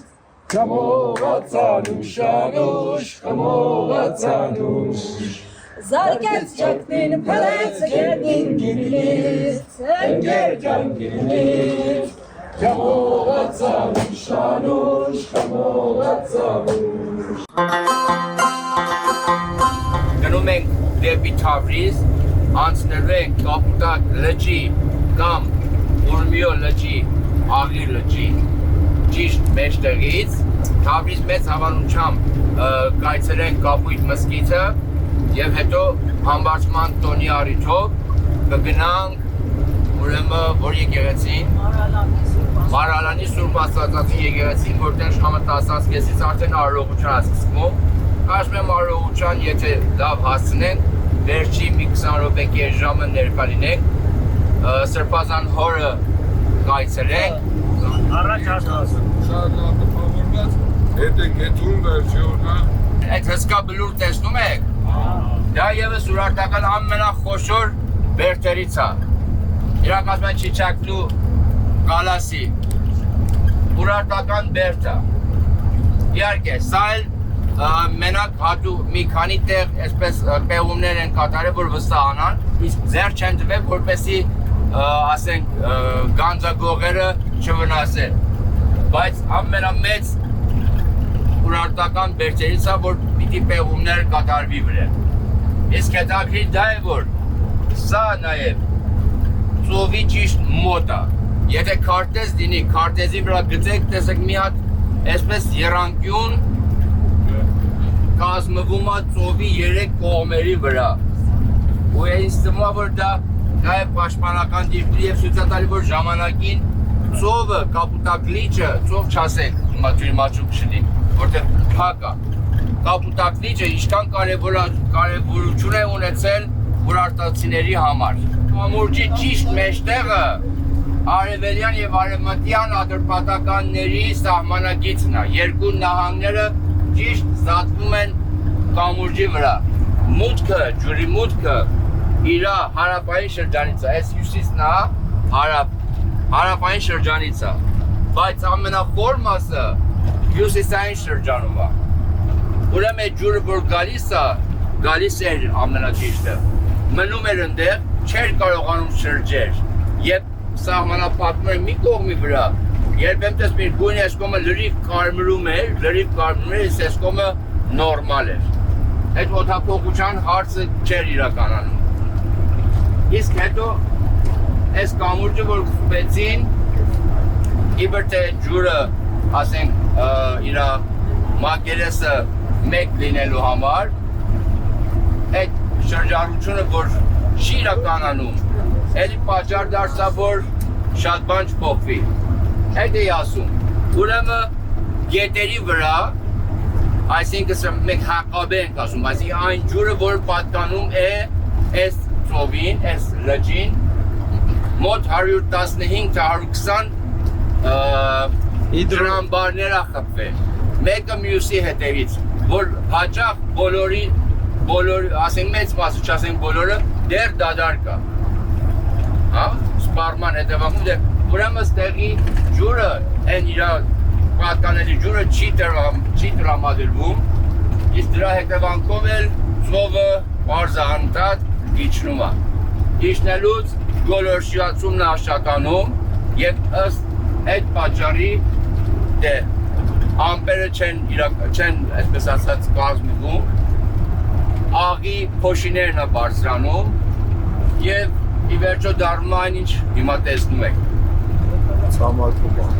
Խմողացան ուշանուշ, խմողացան ուշ Զարգեց ճակնին փրեց գերնին գիրնից, Հենգեր ճան գիրնից, խմողացան ուշանուշ, խմողացան ուշ Գնում ենք դեպի Թավրիզ, անցնելու ենք Կապուտակ լճի կամ Ուրմիո լճի, Աղի լճի ճիշտ մեջտեղից, Թավրիզ մեծ հավանությամբ կայցելենք Կապույտ մզկիթը և հետո համբարձման տոնի առիթով կգնանք ուրեմն որ եկեղեցին Մարալանի Սուրբ Աստվածածի եկեղեցին, որտեղ ժամը 10-ից արդեն արարողության է սկսվում, կարծում եմ արարողության եթե լավ հասցնենք, վերջի մի 20 րոպե ժամը ներկա լինենք, Սրբազան հորը կայցելենք Առաջ ասում, շատ լավ տպավորված, հետ ենք եթում վերջի օրնա։ Այդ հսկա բլուր տեսնում եք, դա ևս ուրարտական ամենախոշոր բերդերից է։ Իրանք ասում են Չիչակլու գալասի, ուրարտական բերդ է։ Իհարկե, սա էլ մենակ հատու մի քանի տեղ այսպես պեղումներ են կատարել, որ վստահանան, իսկ ձեռ չեն տվել, որպեսզի ասենք գանձագողերը չվնասեն, բայց ամենամեծ ուրարտական բերդերից է, որ պիտի պեղումներ կատարվի վրան։ Իսկ հետաքրքիր դա է, որ սա նաև ծովի ճիշտ մոտ է։ Եթե քարտեզ լինի, քարտեզի վրա գծեք, տեսեք մի հատ այսպես եռանկյուն կազմվում է ծովի 3 կողմերի վրա։ Ու ինձ թվում է, որ դա է պաշտպանական դիրքերի և ցույց որ ժամանակին ծովը, Կապուտակ լիճը, ծով չասենք, հիմա ջրմաչուկ չլինի, որտեղ փակ է։ Կապուտակ լիճը ինչքան կարևորություն է ունեցել ուրարտացիների համար։ Կամուրջի ճիշտ մեջտեղը արևելյան և արևմտյան ատրպատականների սահմանագիծն է։ Երկու նահանգները ճիշտ զատվում են կամուրջի վրա։ մուտքը, ջուրի մուտքը իր հարավային շրջանից է, այս հյուսիսն է հարավային շրջանից է, բայց ամենախոր մասը հյուսիսային շրջանում է։ Ուրեմն այդ ջուրը որ գալիս էր ամենաճիշտը, մնում էր ընդեղ, չէր կարողանում շրջեր, երբ սահմանափակում էր մի կողմի վրա, երբ եմ տեսնում գույնի այս կողմը լրիվ կարմրում էր, այս կողմը նորմալ էր։ Այդ օդափոխության հարցը չէր իրականանում։ Իսկ հետո այս կամուրջը որ խփեցին, իբր թե ջուրը, ասենք, իր մակերեսը մեկ լինելու համար, այդ շրջանությունը որ չի իրականանում, էլի պատճառ դարձավ, որ շատ բան չփոխվի։ Այդ էի ասում։ Ուրեմն գետերի վրա, այսինքն մենք հակաբե ենք ասում, այսինքն այն ջուրը, որ պատկանում է այս ծովին, այս լճին, մոտ 115-120 ջրամբարներ է խփվել։ Մեկը մյուսի հետևից, որ հաճախ բոլորի, ասենք մեծ մասը, չասենք բոլորը, դեռ դադար կա։ Սպառման հետևանքում դե ուրեմն ստեղի ջուրը, այն իր պատկանելի ջուրը չի տրամադրվում, իսկ դրա հետևանքով էլ ծովը պարզահանտած իջնում է։ Իջնելուց գոլորշիացումն է աշխատանում եւ ըստ այդ պատճառի դե ամպերը չեն այսպես ասած կազմվում, աղի փոշիներն է բարձրանում եւ ի վերջո դառնում այն ինչ հիմա տեսնում եք։ Ցամաքում բան։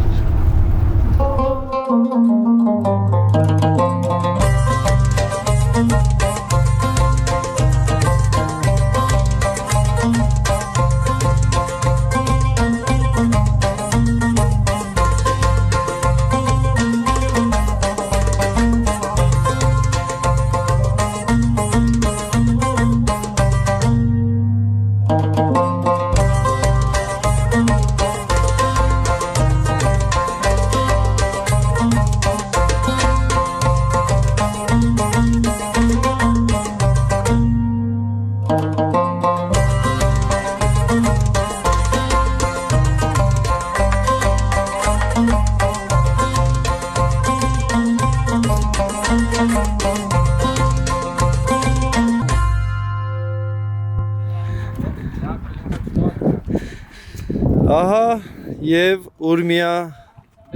Ահա եւ Ուրմիա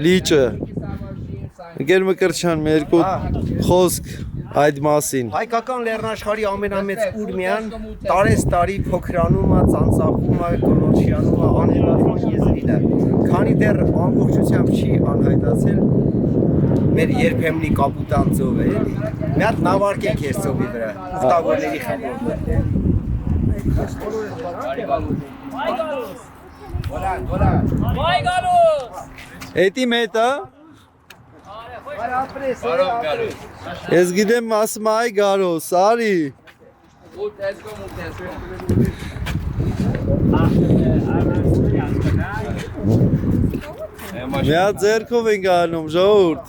լիճը։ Ընկեր Մկրտչյան, մեր երկու խոսք այդ մասին։ Հայկական լեռնաշխարհի ամենամեծ Ուրմիան տարես տարի փոքրանում է, ծանծաղում է, գոլորշիանում է, անհետացման եզրին է։ Քանի դեռ ամբողջությամբ չի անհայտացել մեր երբեմնի կապուտան ծովը, էլի։ Մի հատ նավարկենք այս ծովի վրա, ուխտավորների Էդի մետա։ Ես գիտեմ ասում այ գարոս, արի։ Մի հատ ձեռքով ենք անում, ժողովուրդ։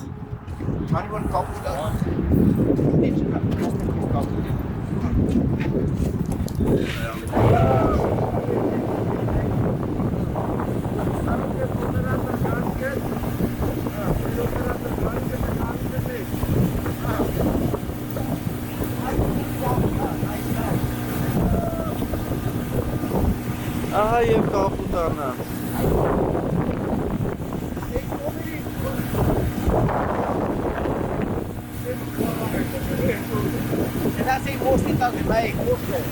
Ահա եւ կապուտանա։ Դասի մոստի տակ է, բայ, մոստը։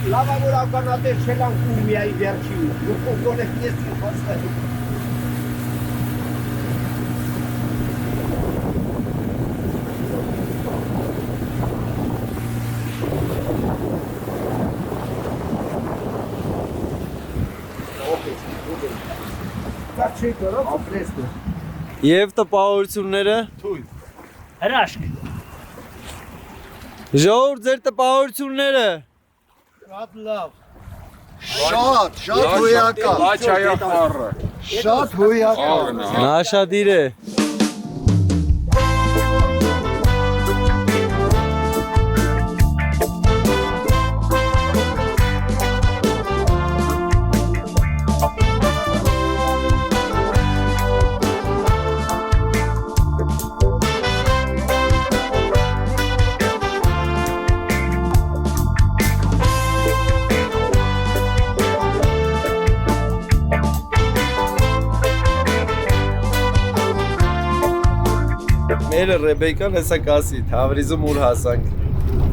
Լավա որ ականատեր չելան Կուրմիայի վերջին, գոնե ես իշխացնեմ։ Եվ տպավորությունները։ Հրաշք։ Ժողովուրդ ձեր տպավորությունները։ Շատ լավ։ Շատ հույական։ Աչայախառը։ Շատ հույական։ Նաշադիր է։ Մերը Ռեբեկան հեսա կասի, Թավրիզում ուր հասանք։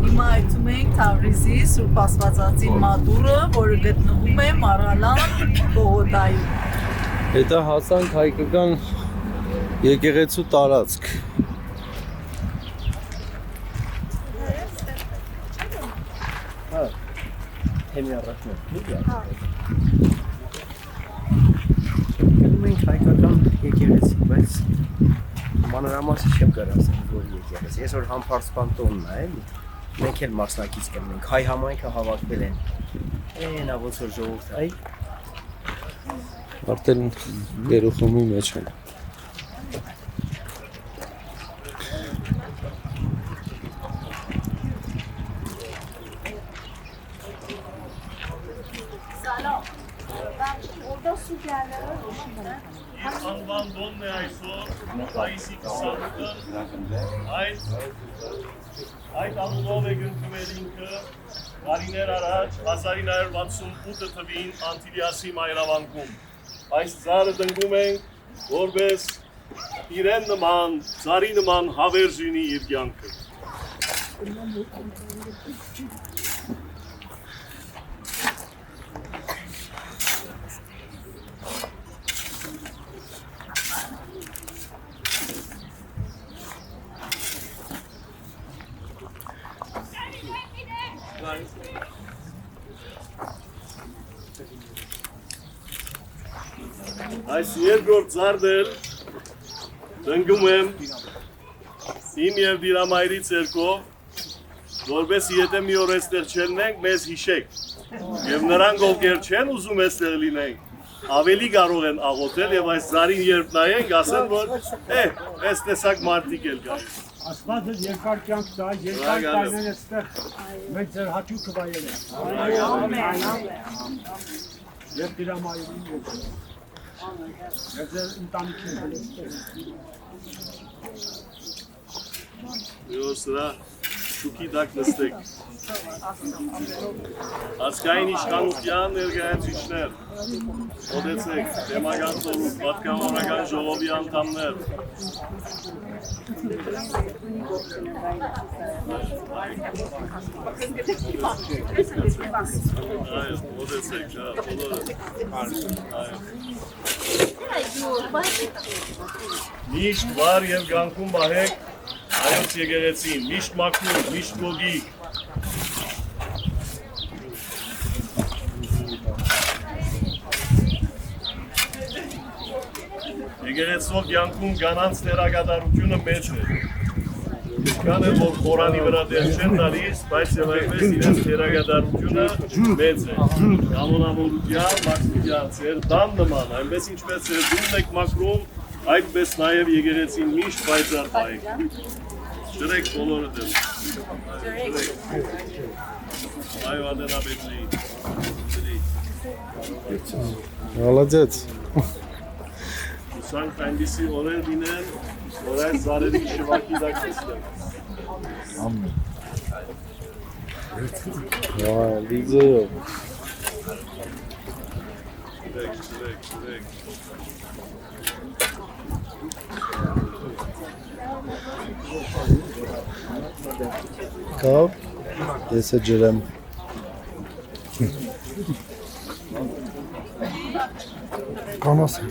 Հիմա այցում ենք Թավրիզի Սուրբ Աստվածածի մատուրը, որը գտնվում է Մարալան Բողոդայում։ Հետո հասանք հայկական եկեղեցու տարածք։ Մենք հայկական եկեղեցի, բայց մանրամասը չեմ կարասել, որ եկեղեցի։ Այսօր համբարձման տոնն է, էլի։ Մենք էլ մասնակից կլինենք, հայ համայնքը հավաքվել են։ Նա ոնց որ ժողովուրդ այ Արդեն երուխումի մեջ են։ Անվան դոնն է այսօր, այսի 28-ը, այդ անունով է գնկում էր ինքը, տարիներ առաջ 1968 թվին Անտիլիասի մայրավանքում։ Այս ծառը տնկում ենք, որպես իրեն նման, ծառի նման հավերժ լինի իր կյանքը։ Այս երկրորդ ծառն տնկում եմ իմ և դիրամայրի ցերկով, որպեսզի եթե մի օր այստեղ չելնենք, մեզ հիշեք, և նրանք ովքեր չեն ուզում այստեղ լինենք, ավելի կարող են աղոթել և այս ծառին երբ նայենք, ասեն, որ այս տեսակ մարդիկ էլ գալիս։ Աստված ձեզ երկար կյանք տա, երկար տարիներ այստեղ մենք ձեր հաճույքը վայելենք։ Եվ դիրամայրին եւ ձեր ընտանիքին։ Եվ սրա շուքի տակ նստեք։ Ազգային իշխանության ներկայացուցիչներ, մոտեցեք, թեմական ծորում, պատգամավորական ժողովի անդամներ։ Մոտեցեք, միշտ վար և գանքում բահեք Հայոց եկեղեցին, միշտ մաքուր, միշտ գոգիկ։ Եկեղեցով կյանքում կանանց ներակատարությունը մեծ է։ Կան է, որ խորանի վրա դեր չեն տալիս, բայց և այնպես իրենց ներակատարությունը մեծ է։ Կանոնավորության, մաքրության, ծեր տան նման, այնպես ինչպես ծեր դումն եք մաքրում, Այդպես նաև եկեղեցին միշտ պայծառ պահեք։ Ջրեք բոլորը դեմ։ Այո, ադենաբեջի։ Молодец։ Ուսանք այնպիսի օրեր լինեն, որ այս զարերի շվակի դակ տեսնեն։ Ամեն։ Լիզեյով։ Ջրեք։ Կավ, ես է ջրեմ։ Կանաս է։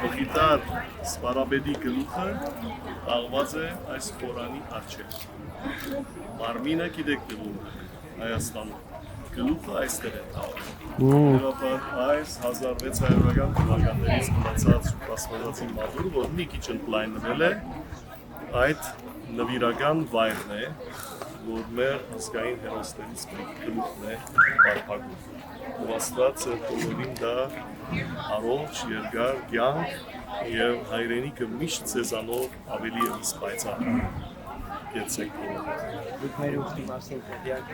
Մխիտար սպարաբեդի գլուխը աղված է այս խորանի արջև։ Մարմինը գիտեք գլուխը Հայաստանում։ Գլուխը այստեղ է տաղը։ Դրապար այս 1600-ական թվականներից մնացած սուպասվածածի մադուրը, որ մի քիչ ընդլայնվել է, այդ նվիրական վայրն է, որ մեր ազգային հերոսներից մեկ գլուխն է բարփակում։ Ու Աստված բոլորին դա առողջ, երկար կյանք եւ հայրենիքը միշտ ցեզանով ավելի ևս պայծառ։ Գեցեք բոլորը։ Դուք մեր ուխտի մասին դիակ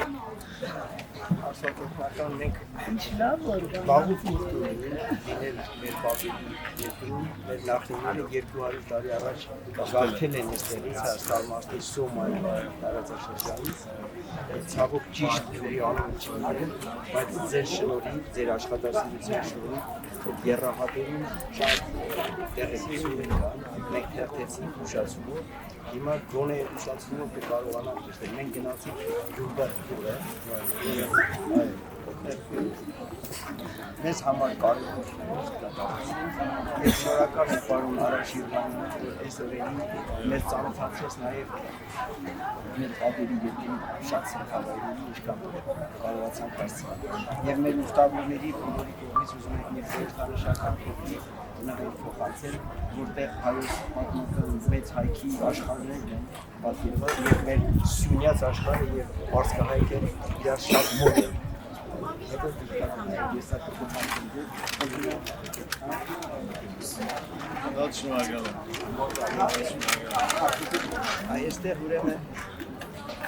ասացողական մենք ինչ լավ որ բաղուց ուխտում լինել մեր բաղերի երկրում մեր նախնիները 200 տարի առաջ գաղթել են այստեղից Հայաստանի Սոմայի տարածաշրջանից ցավոք ճիշտ քյուրի անունը չգիտեմ բայց ձեր շնորհիվ ձեր աշխատասիրության շնորհիվ երրահատերում շատ տեղեկություն կան մենք թերթեցինք ուշացումով հիմա գոնե ուշացումով կկարողանանք տեսնել մենք գնացինք յուրդար քուրը մեզ համար կարևոր ես շնորհակալ եմ պարոն Արաշյանը որ այս օրերին մեզ ծանոթացրեց նաև մեր պատերի երկրի շատ սննդարարների ինչքան կարողացանք հասցնել եւ մեր ուստավորների բոլորի կողմից ուզում ենք մեր երթանշական փոքրիկ նահանգ փոխանցել որտեղ հայոց պատմական մեծ հայքի աշխարհներն են պատկերված եւ մեր սյունյաց աշխարհը եւ պարսկահայքը իրար շատ մոտ են հետո ես սա շնորհակալ եմ այստեղ ուրեմն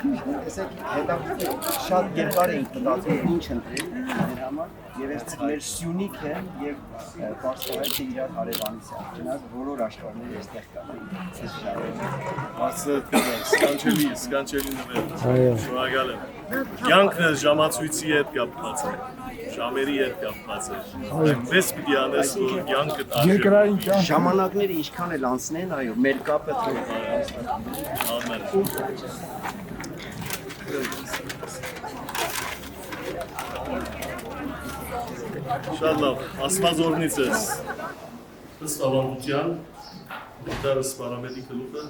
տեսեք հետաքրքիր շատ երկար էինք մտածում ինչ ընտրել մեր համար եւ այս մեր Սյունիքը եւ Պարսկահայքը իրար հարևանից են չնայած բոլոր աշխարհները այստեղ կան Արցը սկանչելի նվեր շնորհակալ եմ կյանքը ժամացույցի հետ կապված է ժամերի հետ կապված է այնպես պիտի անես որ կյանքը երկրային կյանք ժամանակները ինչքան էլ անցնեն այո մեր կապը ամեն Շատ լավ, Աստված օրհնից ես ըստ ավանդության դարը սպարամետի գլուխը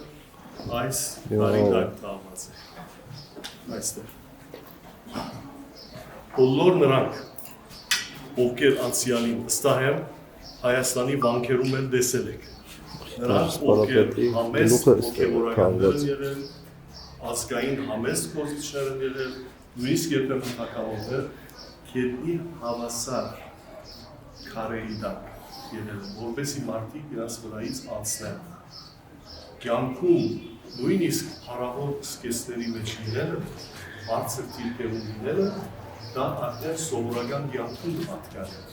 այս տարի դակ տաղված է այստեղ բոլոր նրանք ովքեր անցյալին վստահ եմ Հայաստանի վանքերում էլ տեսել եք նրանք ովքեր համեստ ոգևորականներ են եղել ազգային համեստ կոզիչներ են եղել նույնիսկ երբեմն թագավորներ գետնի հավասար քարերի տակ եղել որպեսզի մարդիկ իրաց վրայից անցնեն կյանքում նույնիսկ հարավոր սկեսների մեջ լինելը բարձր դիրքերում լինելը դա արդեն սովորական կյանքում պատկան է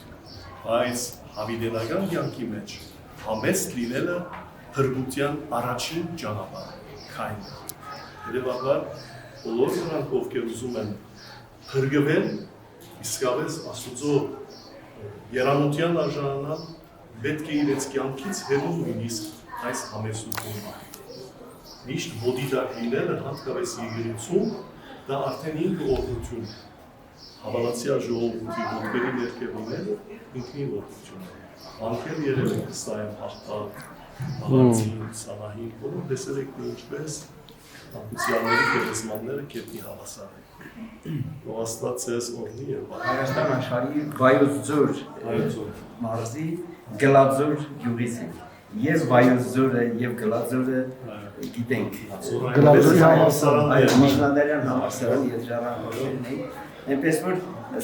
բայց հավիտենական կյանքի մեջ համեստ լինելը փրկության առաջին ճանապարհը քայլը Հետևաբար բոլոր նրանք ովքեր ուզում են փրկվել իսկապես Աստուծո երանության արժանանալ պետք է իրենց կյանքից հեռու նույնիսկ այս համեսությունը միշտ ոտի տակ լինելը հատկապես եկեղեցում դա արդեն ինքը օրհնություն է հավատացյալ ժողովրդի ոտքերի ներքև լինելը ինքնին օրհնություն է անկել եղել ենք հստակ հաղթակ Հալացին, Սանահին, բոլոր տեսել եք ինչպես Անցյալների գերեզմանները կետնի հավասար են։ Ով Աստված ձեզ օրհնի եւ Հայաստան աշխարհի Վայոց ձոր մարզի Գլաձոր գյուղից է։ Եվ Վայոց ձորը եւ Գլաձորը գիտենք։ Գլաձորի համալսարան, Միջնադարյան համալսարան եզրահանգներն են Այնպես որ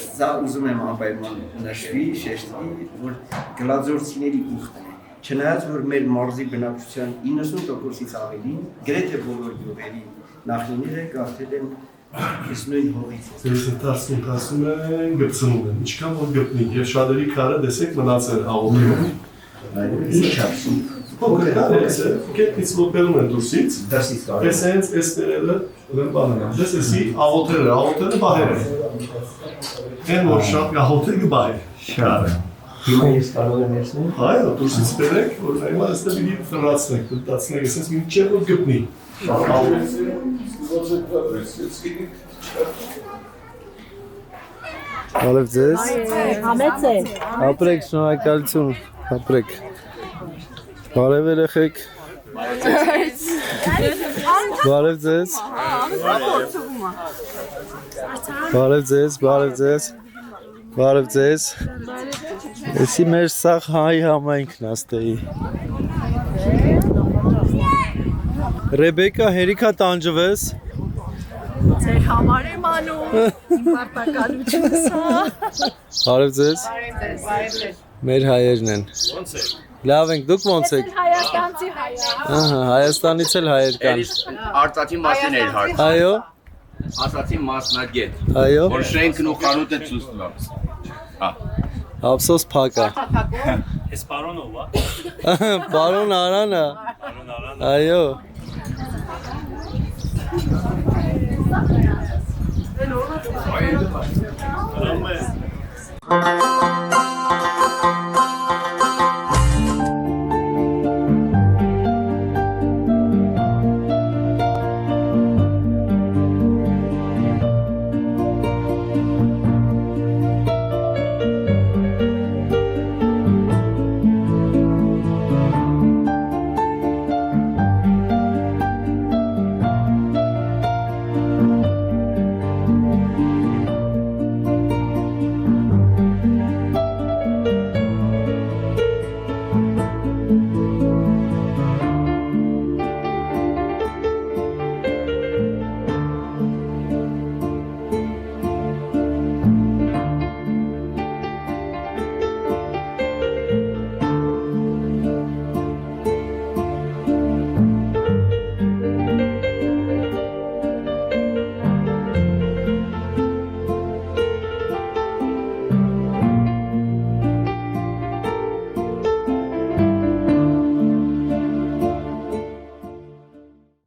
սա ուզում եմ անպայման նշվի, շեշտվի, որ գլաձորցիների ուխտն է։ Չնայած որ մեր մարզի բնակչության 90%-ից ավելին, գրեթե բոլոր գյուղերի նախնիները կարդել են այս նույն հողից։ Ձեզ ընթացքում ասում են գծնում են, ինչքան որ գտնի եւ շատերի քարը տեսեք մնացել աղոթում։ Ինչ չափսի։ Փոքր քարերս է, գետնից որ բերում են դուրսից, այս հենց այս տերերը ուրեմն բանն են։ Դες էսի աղոթերը բահեր են։ Այն որ շատ աղոթը գբահեր, շարը։ Հիմա ես կարող եմ ներսնել։ Այո, դուրսից բերեք, որ նայма այստեղ մի ֆրացնեք, դատացնեք, այսպես մի չէ որ գտնի։ Բարև ձեզ։ Համեց է։ Ապրեք, շնորհակալություն, ապրեք։ Բարև երեխեք։ Բարև ձեզ։ Բարև ձեզ, բարև ձեզ։ Բարև ձեզ։ Էսի մեր սաղ հայ համայնքն աստեի։ Ռեբեկա, հերիքա տանջվես։ Ձեր համար եմ անում, իմ պարտականությունս հա։ Բարև ձեզ։ Մեր հայերն են։ Լավ ենք, դուք ոնց եք։ Հայաստանցի հայա։ Ահա, Հայաստանից էլ հայեր կան։ Արտածի մասին էր հարց։ Այո։ Ասացի մասնագետ։ Այո։ Որ շենքն ու խանութը ցույց տամ։ Հա։ Ափսոս փակա։ Էս պարոնով, հա։ Պարոն Արանը։ Այո։ Այո։